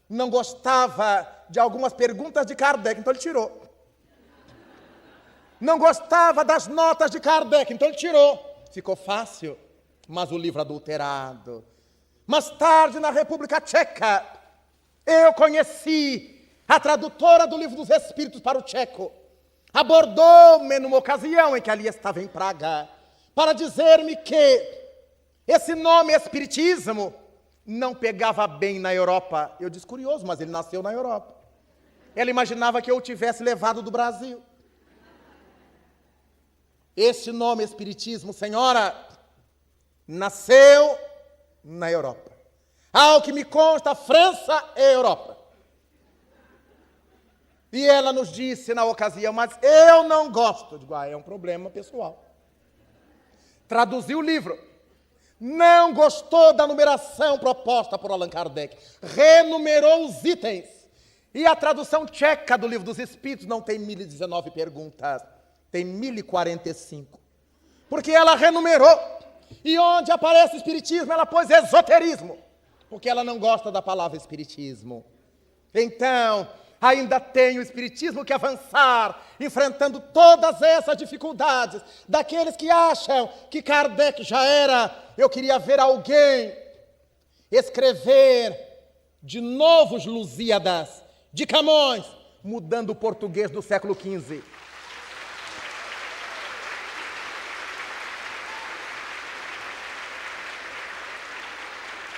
não gostava de algumas perguntas de Kardec, então ele tirou. Não gostava das notas de Kardec, então ele tirou. Ficou fácil, mas o livro adulterado. Mais tarde, na República Tcheca, eu conheci a tradutora do Livro dos Espíritos para o tcheco. Abordou-me numa ocasião em que ali estava em Praga, para dizer-me que esse nome Espiritismo não pegava bem na Europa. Eu disse, curioso, mas ele nasceu na Europa. Ela imaginava que eu o tivesse levado do Brasil. Este nome Espiritismo, senhora, nasceu na Europa. Ao que me consta, França é Europa. E ela nos disse na ocasião, mas eu não gosto. Eu digo, é um problema pessoal. Traduziu o livro. Não gostou da numeração proposta por Allan Kardec. Renumerou os itens. E a tradução tcheca do Livro dos Espíritos não tem 1019 perguntas. tem 1045. Porque ela renumerou. E onde aparece o espiritismo, ela pôs esoterismo. Porque ela não gosta da palavra espiritismo. Então, ainda tem o espiritismo que avançar, enfrentando todas essas dificuldades. Daqueles que acham que Kardec já era. Eu queria ver alguém escrever de novos Lusíadas, de Camões, mudando o português do século XV.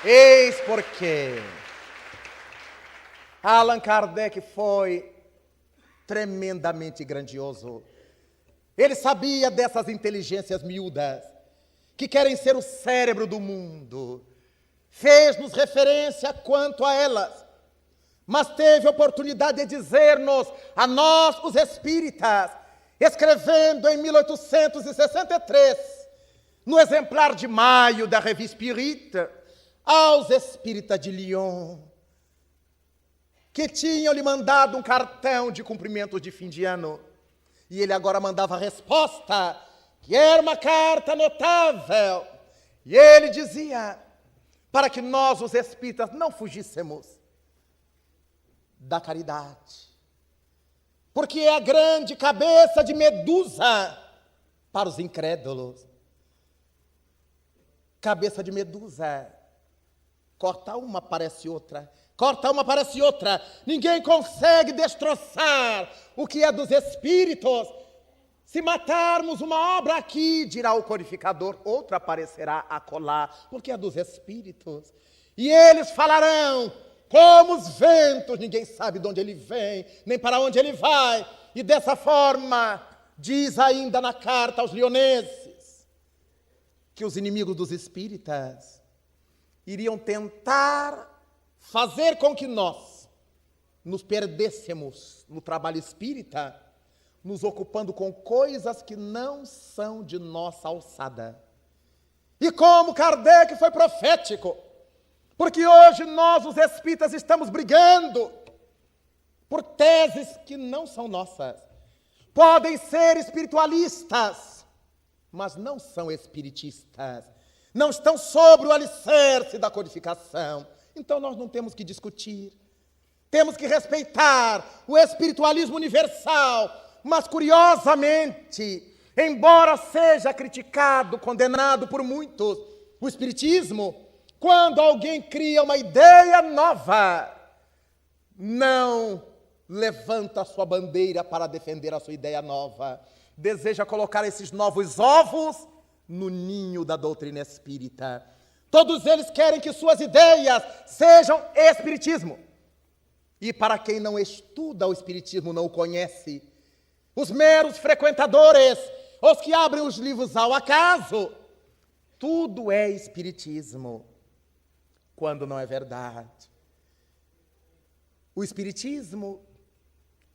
Eis porque Allan Kardec foi tremendamente grandioso. Ele sabia dessas inteligências miúdas que querem ser o cérebro do mundo. Fez-nos referência quanto a elas, mas teve a oportunidade de dizer-nos, a nós, os espíritas, escrevendo em 1863, no exemplar de maio da Revue Espírita, aos espíritas de Lyon, que tinham-lhe mandado um cartão de cumprimento de fim de ano, e ele agora mandava a resposta, que era uma carta notável, e ele dizia, para que nós, os espíritas, não fugíssemos da caridade, porque é a grande cabeça de Medusa para os incrédulos. Cabeça de Medusa. Corta uma, aparece outra. Corta uma, aparece outra. Ninguém consegue destroçar o que é dos espíritos. Se matarmos uma obra aqui, dirá o codificador, outra aparecerá acolá, porque é dos espíritos. E eles falarão, como os ventos, ninguém sabe de onde ele vem, nem para onde ele vai. E dessa forma, diz ainda na carta aos lioneses, que os inimigos dos espíritas iriam tentar fazer com que nós nos perdêssemos no trabalho espírita, nos ocupando com coisas que não são de nossa alçada. E como Kardec foi profético, porque hoje nós, os espíritas, estamos brigando por teses que não são nossas. Podem ser espiritualistas, mas não são espiritistas. Não estão sobre o alicerce da codificação. Então nós não temos que discutir. Temos que respeitar o espiritualismo universal. Mas, curiosamente, embora seja criticado, condenado por muitos, o espiritismo, quando alguém cria uma ideia nova, não levanta a sua bandeira para defender a sua ideia nova. Deseja colocar esses novos ovos no ninho da doutrina espírita. Todos eles querem que suas ideias sejam espiritismo. E para quem não estuda o espiritismo, não o conhece, os meros frequentadores, os que abrem os livros ao acaso, tudo é espiritismo, quando não é verdade. O espiritismo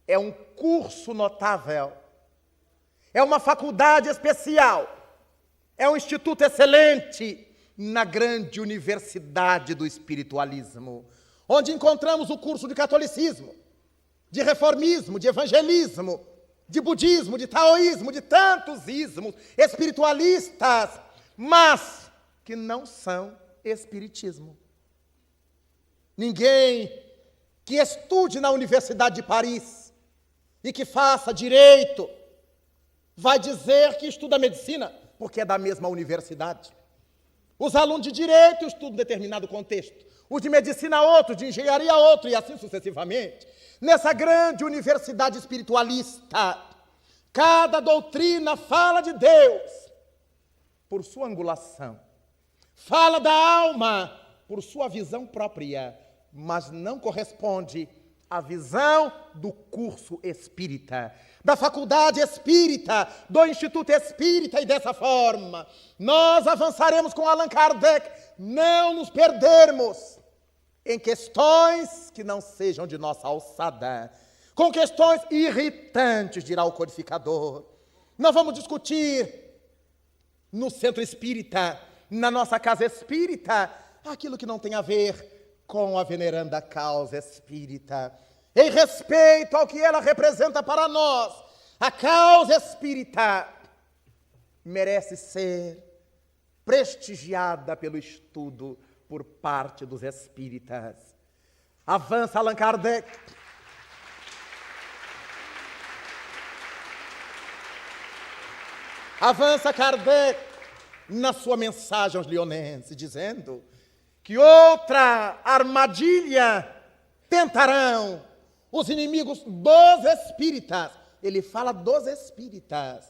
é um curso notável, é uma faculdade especial, é um instituto excelente na grande universidade do espiritualismo, onde encontramos o curso de catolicismo, de reformismo, de evangelismo, de budismo, de taoísmo, de tantos ismos espiritualistas, mas que não são espiritismo. Ninguém que estude na Universidade de Paris e que faça direito vai dizer que estuda medicina, porque é da mesma universidade. Os alunos de direito estudam determinado contexto, os de medicina outro, de engenharia outro, e assim sucessivamente. Nessa grande universidade espiritualista, cada doutrina fala de Deus por sua angulação, fala da alma por sua visão própria, mas não corresponde à visão do curso espírita, da faculdade espírita, do Instituto Espírita, e dessa forma nós avançaremos com Allan Kardec, não nos perdermos em questões que não sejam de nossa alçada, com questões irritantes, dirá o codificador. Não vamos discutir no centro espírita, na nossa casa espírita, aquilo que não tem a ver com a veneranda causa espírita. Em respeito ao que ela representa para nós, A causa espírita merece ser prestigiada pelo estudo por parte dos espíritas. Avança Allan Kardec. Avança Kardec na sua mensagem aos lionenses, dizendo que outra armadilha tentarão os inimigos dos espíritas. Ele fala dos espíritas.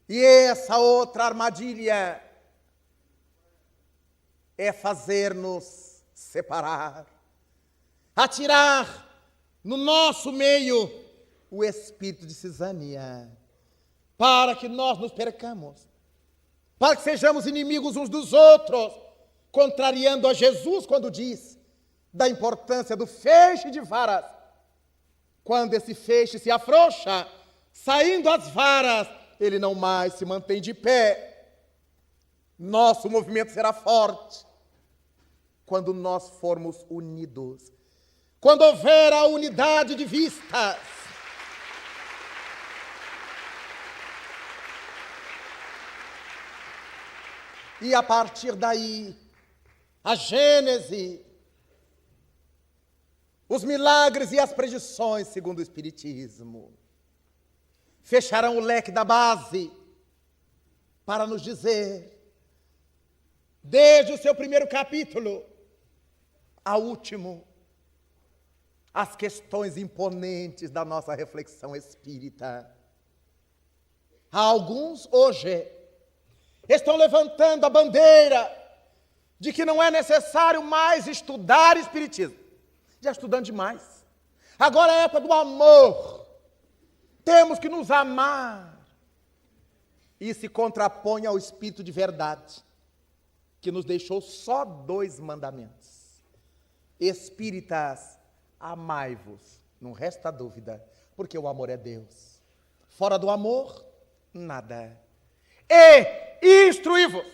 E essa outra armadilha é fazer-nos separar, atirar no nosso meio o espírito de cisânia, para que nós nos percamos, para que sejamos inimigos uns dos outros, contrariando a Jesus quando diz da importância do feixe de varas. Quando esse feixe se afrouxa, saindo as varas, ele não mais se mantém de pé. Nosso movimento será forte quando nós formos unidos, quando houver a unidade de vistas. E a partir daí, a Gênese, os milagres e as predições segundo o Espiritismo fecharão o leque da base para nos dizer, desde o seu primeiro capítulo ao último, as questões imponentes da nossa reflexão espírita. Há alguns hoje estão levantando a bandeira de que não é necessário mais estudar Espiritismo. Já estudando demais. Agora é a época do amor. Temos que nos amar. E se contrapõe ao Espírito de verdade, que nos deixou só 2 mandamentos. Espíritas, amai-vos, não resta dúvida, porque o amor é Deus. Fora do amor, nada. E instruí-vos.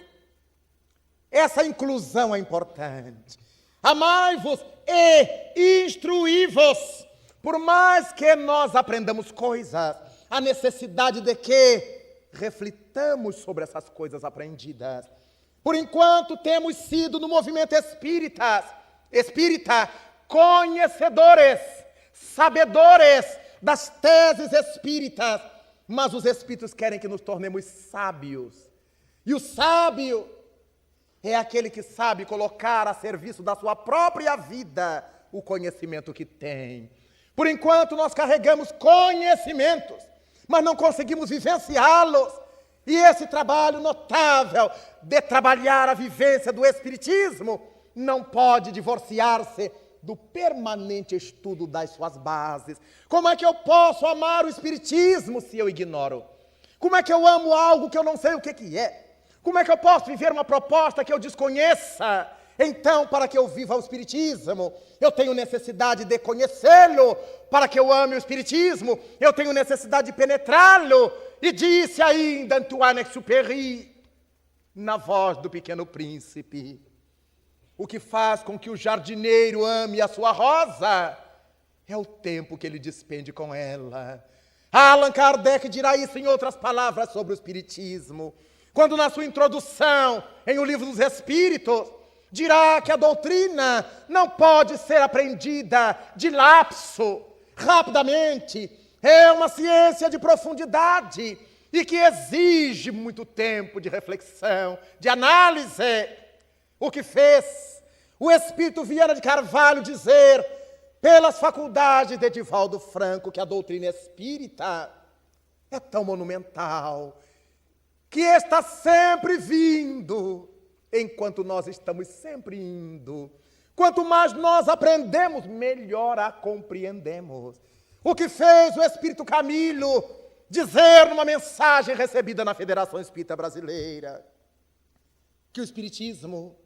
Essa inclusão é importante. Amai-vos e instruí-vos. Por mais que nós aprendamos coisas, a necessidade de que reflitamos sobre essas coisas aprendidas. Por enquanto temos sido no movimento espírita, conhecedores, sabedores das teses espíritas, mas os espíritos querem que nos tornemos sábios. E o sábio é aquele que sabe colocar a serviço da sua própria vida o conhecimento que tem. Por enquanto nós carregamos conhecimentos, mas não conseguimos vivenciá-los. E esse trabalho notável de trabalhar a vivência do Espiritismo não pode divorciar-se do permanente estudo das suas bases. Como é que eu posso amar o Espiritismo se eu ignoro? Como é que eu amo algo que eu não sei o que é? Como é que eu posso viver uma proposta que eu desconheça? Então, para que eu viva o Espiritismo, eu tenho necessidade de conhecê-lo. Para que eu ame o Espiritismo, eu tenho necessidade de penetrá-lo. E disse ainda Antoine-Exupéry, na voz do Pequeno Príncipe, o que faz com que o jardineiro ame a sua rosa é o tempo que ele despende com ela. Allan Kardec dirá isso em outras palavras sobre o Espiritismo, quando na sua introdução em O Livro dos Espíritos, dirá que a doutrina não pode ser aprendida de lapso, rapidamente. É uma ciência de profundidade e que exige muito tempo de reflexão, de análise. O que fez o Espírito Viana de Carvalho dizer, pelas faculdades de Edivaldo Franco, que a doutrina espírita é tão monumental, que está sempre vindo, enquanto nós estamos sempre indo. Quanto mais nós aprendemos, melhor a compreendemos. O que fez o Espírito Camilo dizer numa mensagem recebida na Federação Espírita Brasileira, que o Espiritismo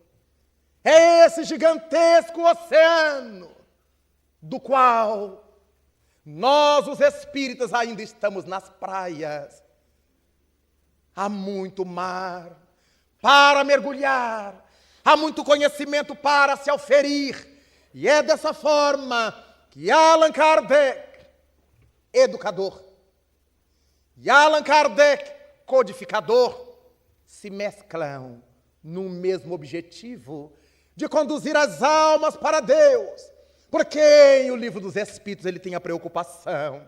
é esse gigantesco oceano do qual nós, os espíritas, ainda estamos nas praias. Há muito mar para mergulhar, há muito conhecimento para se auferir, e é dessa forma que Allan Kardec, educador, e Allan Kardec, codificador, se mesclam num mesmo objetivo de conduzir as almas para Deus. Porque em o Livro dos Espíritos ele tem a preocupação,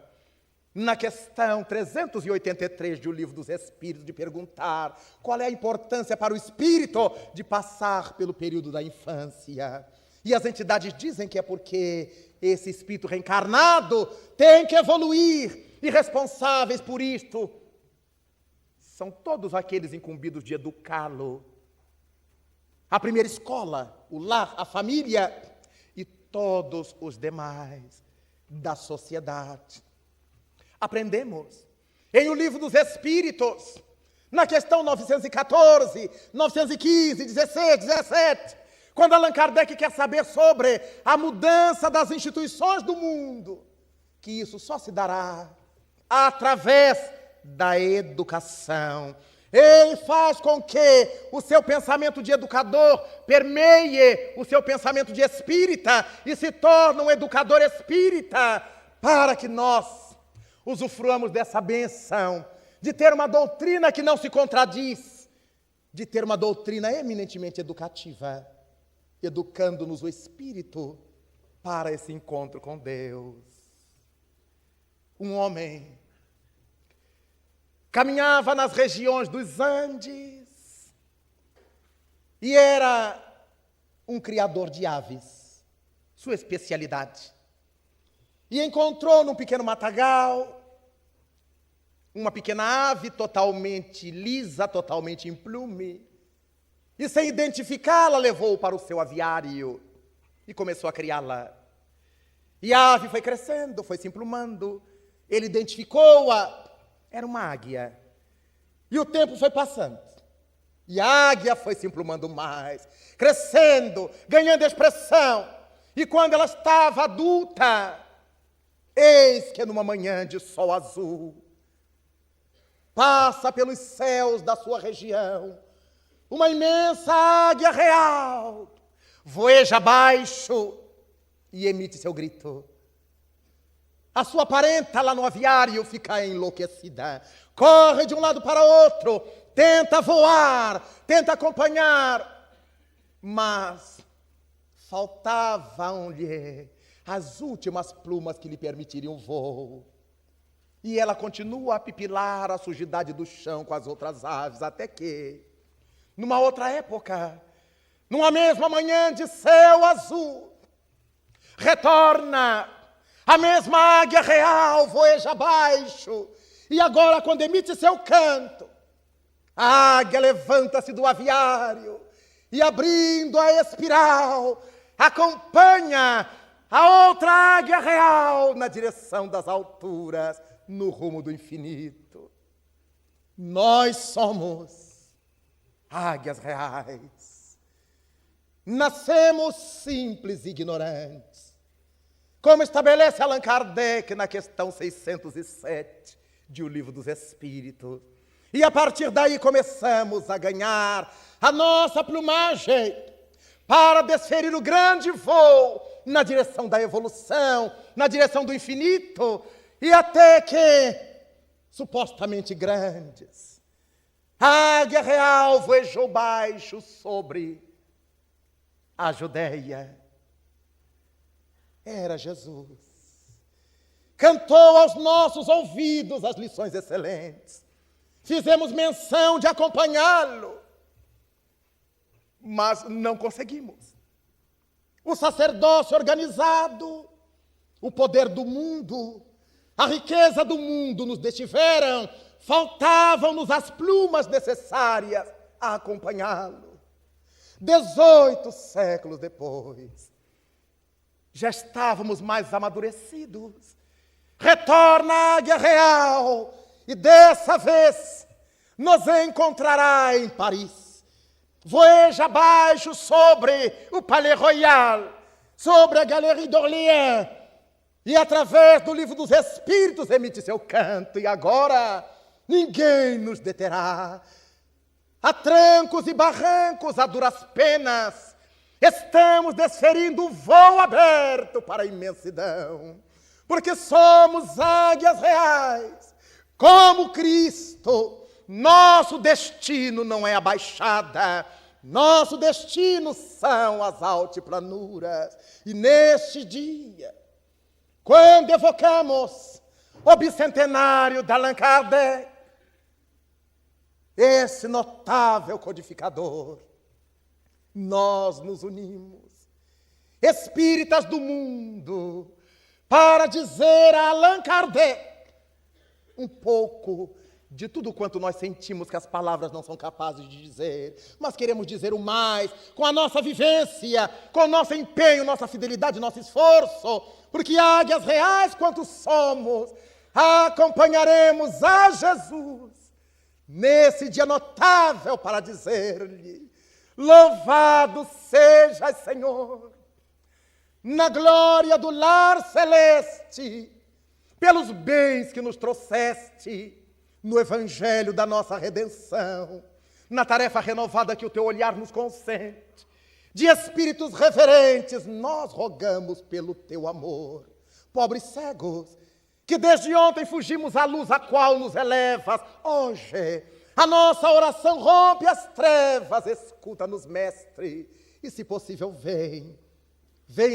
na questão 383 de O Livro dos Espíritos, de perguntar qual é a importância para o espírito de passar pelo período da infância. E as entidades dizem que é porque esse espírito reencarnado tem que evoluir, e responsáveis por isto são todos aqueles incumbidos de educá-lo. A primeira escola, o lar, a família e todos os demais da sociedade. Aprendemos em O Livro dos Espíritos, na questão 914, 915, 16, 17, quando Allan Kardec quer saber sobre a mudança das instituições do mundo, que isso só se dará através da educação. Ele faz com que o seu pensamento de educador permeie o seu pensamento de espírita e se torne um educador espírita, para que nós usufruamos dessa benção de ter uma doutrina que não se contradiz, de ter uma doutrina eminentemente educativa, educando-nos o espírito para esse encontro com Deus. Um homem caminhava nas regiões dos Andes e era um criador de aves, sua especialidade. E encontrou num pequeno matagal uma pequena ave totalmente lisa, totalmente em plume. E sem identificá-la, levou-o para o seu aviário e começou a criá-la. E a ave foi crescendo, foi se emplumando. Ele identificou-a. Era uma águia. E o tempo foi passando. E a águia foi se emplumando mais, crescendo, ganhando expressão. E quando ela estava adulta, eis que numa manhã de sol azul, passa pelos céus da sua região uma imensa águia real, voeja abaixo e emite seu grito. A sua parenta lá no aviário fica enlouquecida, corre de um lado para outro, tenta voar, tenta acompanhar, mas faltavam-lhe as últimas plumas que lhe permitiriam voo. E ela continua a pipilar a sujidade do chão com as outras aves, até que, numa outra época, numa mesma manhã de céu azul, retorna a mesma águia real, voeja abaixo, e agora, quando emite seu canto, a águia levanta-se do aviário e, abrindo a espiral, acompanha a outra águia real na direção das alturas, no rumo do infinito. Nós somos águias reais. Nascemos simples e ignorantes, como estabelece Allan Kardec na questão 607 de O Livro dos Espíritos. E a partir daí começamos a ganhar a nossa plumagem para desferir o grande voo na direção da evolução, na direção do infinito, e até que, supostamente grandes, a águia real voejou baixo sobre a Judeia. Era Jesus. Cantou aos nossos ouvidos as lições excelentes. Fizemos menção de acompanhá-lo, mas não conseguimos. O sacerdócio organizado, o poder do mundo, a riqueza do mundo nos detiveram, faltavam-nos as plumas necessárias a acompanhá-lo. 18 séculos depois, já estávamos mais amadurecidos. Retorna a águia real e dessa vez nos encontrará em Paris. Voeja abaixo sobre o Palais Royal, sobre a Galerie d'Orléans, e através do Livro dos Espíritos emite seu canto, e agora ninguém nos deterá. A trancos e barrancos, a duras penas, estamos desferindo o voo aberto para a imensidão, porque somos águias reais, Como Cristo, nosso destino não é a baixada, nosso destino são as altiplanuras. E neste dia, quando evocamos o bicentenário de Allan Kardec, esse notável codificador, nós nos unimos, espíritas do mundo, para dizer a Allan Kardec um pouco de tudo quanto nós sentimos que as palavras não são capazes de dizer, mas queremos dizer o mais, com a nossa vivência, com o nosso empenho, nossa fidelidade, nosso esforço, porque águias reais quanto somos, acompanharemos a Jesus nesse dia notável para dizer-lhe: louvado sejas, Senhor, na glória do lar celeste, pelos bens que nos trouxeste no evangelho da nossa redenção, na tarefa renovada que o teu olhar nos consente. De espíritos reverentes, nós rogamos pelo teu amor. Pobres cegos, que desde ontem fugimos à luz a qual nos elevas, hoje a nossa oração rompe as trevas. Escuta-nos, mestre, e se possível vem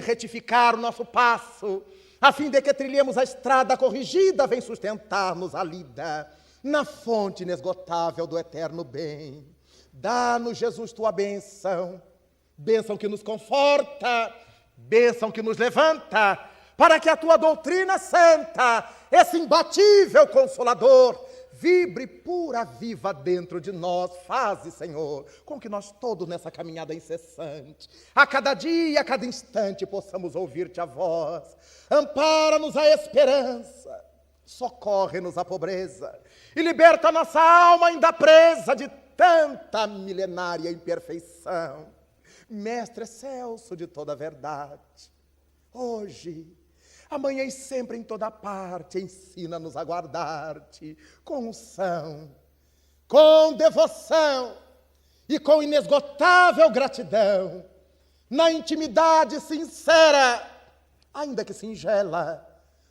retificar o nosso passo, a fim de que trilhemos a estrada corrigida, vem sustentar-nos a lida na fonte inesgotável do eterno bem. Dá-nos, Jesus, tua bênção, bênção que nos conforta, bênção que nos levanta, para que a tua doutrina santa, esse imbatível consolador, vibre pura, viva dentro de nós. Faze, Senhor, com que nós todos nessa caminhada incessante, a cada dia, a cada instante, possamos ouvir-te a voz. Ampara-nos a esperança, socorre-nos a pobreza e liberta a nossa alma ainda presa de tanta milenária imperfeição. Mestre excelso de toda a verdade, hoje, amanhã e sempre em toda parte, ensina-nos a guardar-te com unção, com devoção e com inesgotável gratidão, na intimidade sincera, ainda que singela,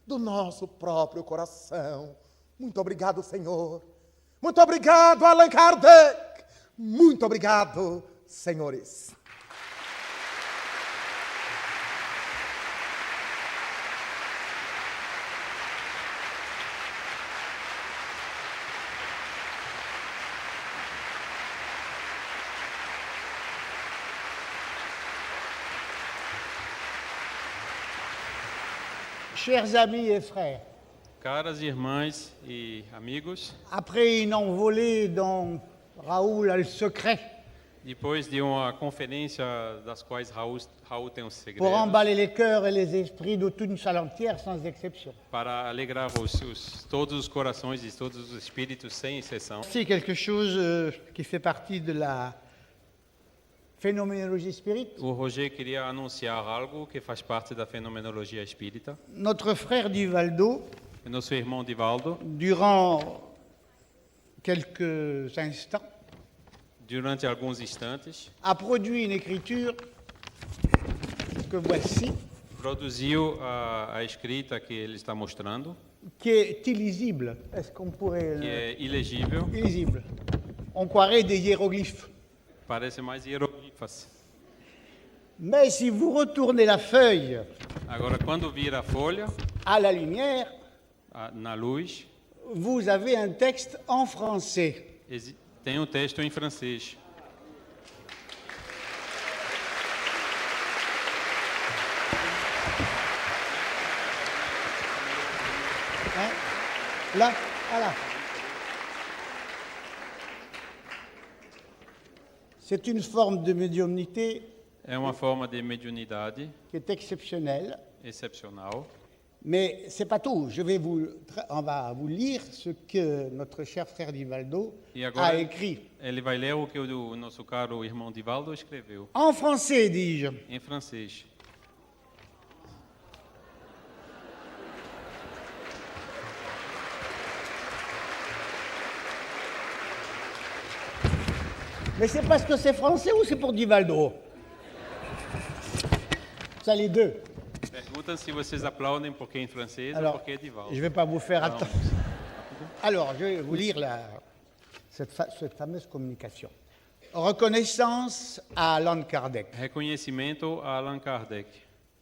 do nosso próprio coração. Muito obrigado, Senhor. Muito obrigado, Allan Kardec. Muito obrigado, senhores. Chers amis et frères, Caras irmãs e amigos, après une envolée dont Raoul a le secret depois de uma conferência das quais Raul tem os pour segredos, emballer les cœurs et les esprits de toute une salle entière sans exception, para alegrar todos os corações e todos os espíritos, sem exceção, c'est quelque chose qui fait partie de la phénoménologie spirit. o Roger queria anunciar algo que faz parte da fenomenologia espírita. Notre frère Divaldo, Nosso irmão Divaldo, durant quelques instants, durante alguns instantes, a produit une écriture que voici, produziu a escrita que ele está mostrando, qui est illisible. Est-ce qu'on pourrait... que é ilegível, Illisible. On croirait des hiéroglyphes. parece mais hieroglifas. Mais si vous retournez la feuille Agora, quando vira a folha, à la lumière, na luz, vous avez un texte en français. tem um texto em francês. Hein? Là, voilà. C'est une forme de médiumnité É uma forma de mediunidade qui est exceptionnelle, excepcional. mais ce n'est pas tout. On va vous lire ce que notre cher frère Divaldo E a agora écrit. ele vai ler o que o nosso caro irmão Divaldo escreveu, En français, dis-je. em francês. Mais c'est parce que c'est français ou c'est pour Divaldo? Ça, les deux. Perguntam se vocês aplaudem porque é em francês ou Alors, porque é Divaldo. je ne vais pas vous faire Non. attendre. Alors, je vais vous lire cette fameuse communication. Reconnaissance à Allan Kardec. Reconhecimento a Allan Kardec.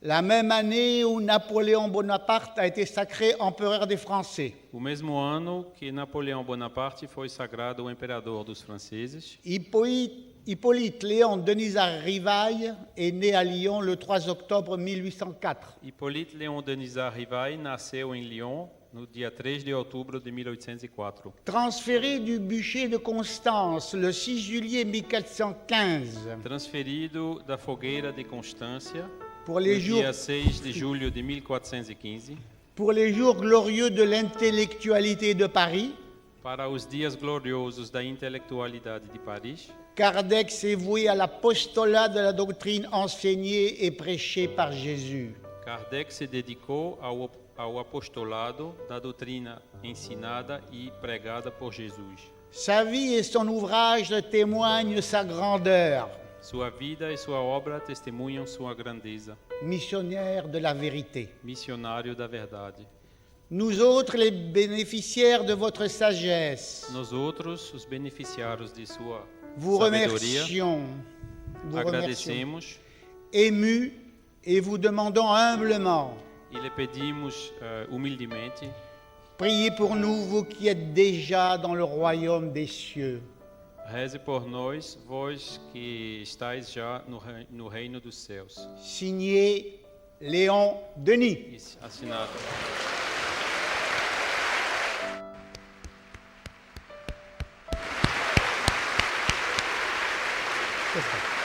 La même année où Napoléon Bonaparte a été sacré empereur des Français, O mesmo ano que Napoleão Bonaparte foi sagrado o imperador dos franceses, Hippolyte Léon Denisard Rivail est né à Lyon le 3 octobre 1804. Hippolyte Léon Denisard Rivail nasceu em Lyon no dia 3 de outubro de 1804. Transféré du bûcher de Constance le 6 juillet 1415 Transferido da fogueira de Constância pour no les jours, dia 6 de julho de 1415 pour les jours glorieux de l'intellectualité de Paris, para os dias gloriosos da intelectualidade de Paris, Kardec s'est voué à l'apostolat de la doctrine enseignée et prêchée par Jésus. Kardec se dedicou ao apostolado da doutrina ensinada e pregada por Jesus. Sa vie et son ouvrage témoignent sa grandeur, Sua vida e sua obra testemunham sua grandeza. missionnaire de la vérité. Missionário da verdade. Nous autres, les bénéficiaires de votre sagesse, Nós outros, os beneficiários de sua vous sabedoria, remercions, agradecemos émus et vous demandons humblement, e lhe pedimos humildemente, priez pour nous, vous qui êtes déjà dans le royaume des cieux. reze por nós, vós que estáis já no reino dos céus. Signé Léon Denis. E assinado. C'est ça.